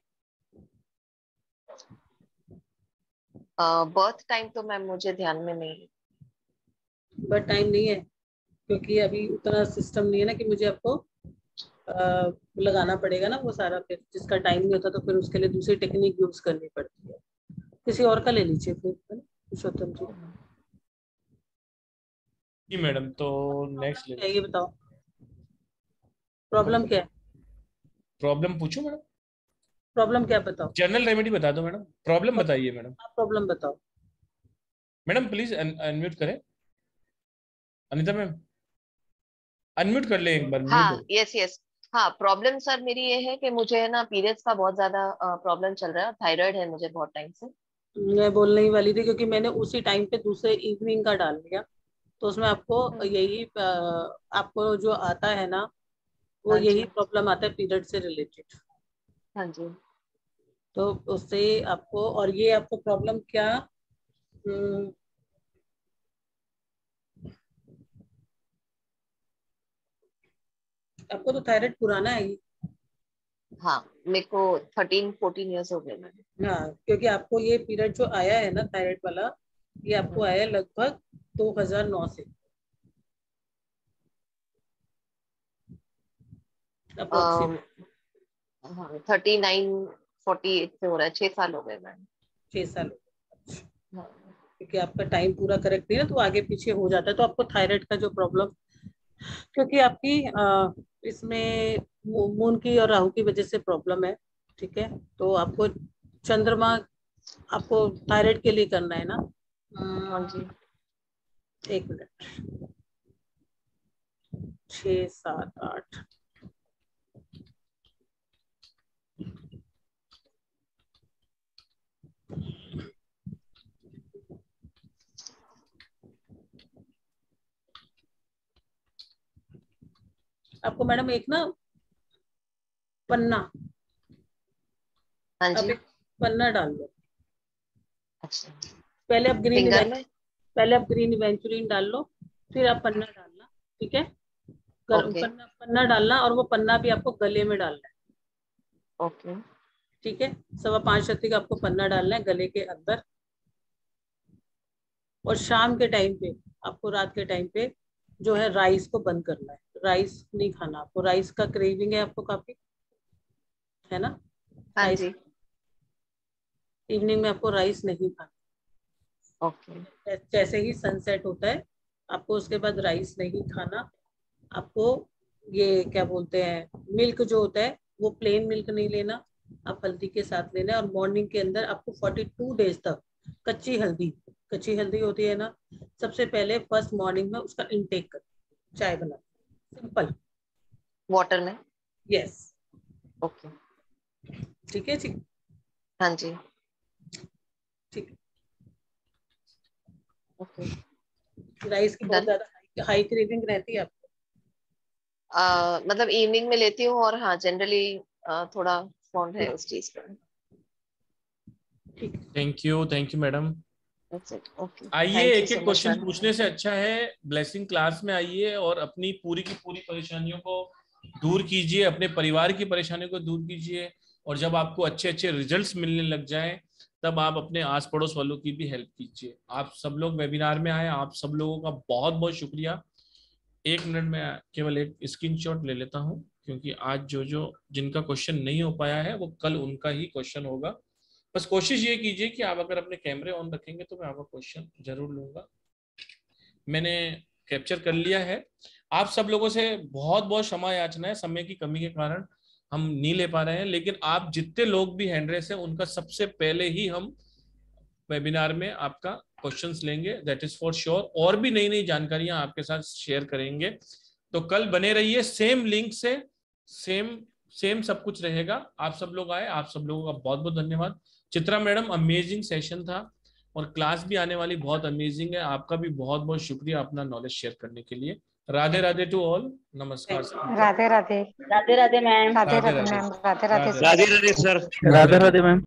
बर्थ टाइम तो मैम मुझे ध्यान में नहीं, बट टाइम नहीं है क्योंकि अभी उतना सिस्टम नहीं है ना कि मुझे आपको लगाना पड़ेगा ना वो सारा, फिर जिसका टाइम नहीं होता तो फिर उसके लिए दूसरी टेक्निक यूज करनी पड़ती है। किसी और का ले लीजिए फिर, है ना, पुरुषोत्तम जी। जी मैडम, तो नेक्स्ट ले ये बताओ प्रॉब्लम क्या है? प्रॉब्लम पूछो मैडम। प्रॉब्लम क्या बताओ? जनरल रेमेडी बता दो मैडम, प्रॉब्लम बताइए मैडम। आप प्रॉब्लम बताओ मैडम प्लीज अनम्यूट करें, अनिता मैम अनम्यूट कर ले एक बार, म्यूट हाँ हो। Yes yes. हाँ प्रॉब्लम सर मेरी ये है कि मुझे है ना पीरियड्स का बहुत ज्यादा प्रॉब्लम चल रहा है, थायराइड है मुझे बहुत टाइम से। मैं बोलने ही वाली थी, क्योंकि मैंने उसी टाइम पे दूसरे इवनिंग का डाल लिया, तो उसमें आपको यही आपको जो आता है ना वो हाँ यही जी प्रॉब्लम आता है पीरियड से रिलेटेड। हाँ जी। तो उससे आपको, और ये आपको प्रॉब्लम क्या, आपको तो थायराइड पुराना है ये। हाँ मेरे को 13-14 ईयर्स हो गए मैंने। हाँ, क्योंकि आपको ये पीरियड जो आया है ना थायराइड वाला, ये आपको आया है लगभग 2009 से अप्रोक्सीमेट। हाँ 39-48 से हो रहा है, 6 साल हो गए मैम। 6 साल। हाँ। क्योंकि आपका टाइम पूरा करेक्ट नहीं है तो आगे पीछे हो जाता है। तो आपको थायराइड का जो प्रॉब्लम, क्योंकि आपकी इसमें मून की और राहु की वजह से प्रॉब्लम है, ठीक है। तो आपको चंद्रमा आपको थायराइड के लिए करना है ना। हाँ जी। 1 मिनट, 6, 7, 8। आपको मैडम एक ना पन्ना, हाँ आप जी। एक पन्ना डाल दो। अच्छा पहले आप फिंगर में। पहले आप ग्रीन इवेंचुरिन डाल लो, फिर आप पन्ना डालना, ठीक है। ओके पन्ना डालना, और वो पन्ना भी आपको गले में डालना है, ओके। ठीक है। 5.25 शक्ति का आपको पन्ना डालना है गले के अंदर। और शाम के टाइम पे, आपको रात के टाइम पे जो है राइस को बंद करना है। राइस नहीं खाना आपको, राइस का क्रेविंग है आपको काफी, है ना। हाँ राइस जी इवनिंग में आपको राइस नहीं खाना। ओके। जैसे ही सनसेट होता है आपको उसके बाद राइस नहीं खाना। आपको ये क्या बोलते हैं, मिल्क जो होता है वो प्लेन मिल्क नहीं लेना, आप हल्दी के साथ लेना है। और मॉर्निंग के अंदर आपको 42 डेज तक कच्ची हल्दी होती है ना, सबसे पहले फर्स्ट मॉर्निंग में उसका इंटेक कर, चाय बना, सिंपल वाटर में। यस, ओके ठीक है जी। हाँ जी ठीक है। ओके राइस की बहुत ज्यादा हाई क्रेविंग रहती है आपको? मतलब इवनिंग में लेती हूँ, और हाँ जनरली थोड़ा फॉन्ड है उस चीज का। Thank you madam. ओके आइए, एक एक क्वेश्चन पूछने से अच्छा है ब्लेसिंग क्लास में आइए और अपनी पूरी की पूरी परेशानियों को दूर कीजिए, अपने परिवार की परेशानियों को दूर कीजिए। और जब आपको अच्छे अच्छे रिजल्ट्स मिलने लग जाएं तब आप अपने आस पड़ोस वालों की भी हेल्प कीजिए। आप सब लोग वेबिनार में आए, आप सब लोगों का बहुत बहुत शुक्रिया। 1 मिनट में केवल एक स्क्रीनशॉट ले लेता हूं, क्योंकि आज जो जिनका क्वेश्चन नहीं हो पाया है वो कल उनका ही क्वेश्चन होगा। बस कोशिश ये कीजिए कि आप अगर अपने कैमरे ऑन रखेंगे तो मैं आपका क्वेश्चन जरूर लूंगा। मैंने कैप्चर कर लिया है। आप सब लोगों से बहुत बहुत क्षमा याचना है, समय की कमी के कारण हम नहीं ले पा रहे हैं, लेकिन आप जितने लोग भी हैंड रेस है उनका सबसे पहले ही हम वेबिनार में आपका क्वेश्चंस लेंगे, दैट इज फॉर श्योर। और भी नई नई जानकारियां आपके साथ शेयर करेंगे। तो कल बने रहिए, सेम लिंक से सेम सब कुछ रहेगा। आप सब लोग आए, आप सब लोगों का बहुत बहुत धन्यवाद। चित्रा मैडम, अमेजिंग सेशन था और क्लास भी आने वाली बहुत अमेजिंग है। आपका भी बहुत बहुत शुक्रिया अपना नॉलेज शेयर करने के लिए। राधे राधे टू ऑल, नमस्कार। Radhe Radhe Radhe Radhe ma'am. Radhe Radhe ma'am. Radhe Radhe Radhe Radhe sir. Radhe Radhe ma'am.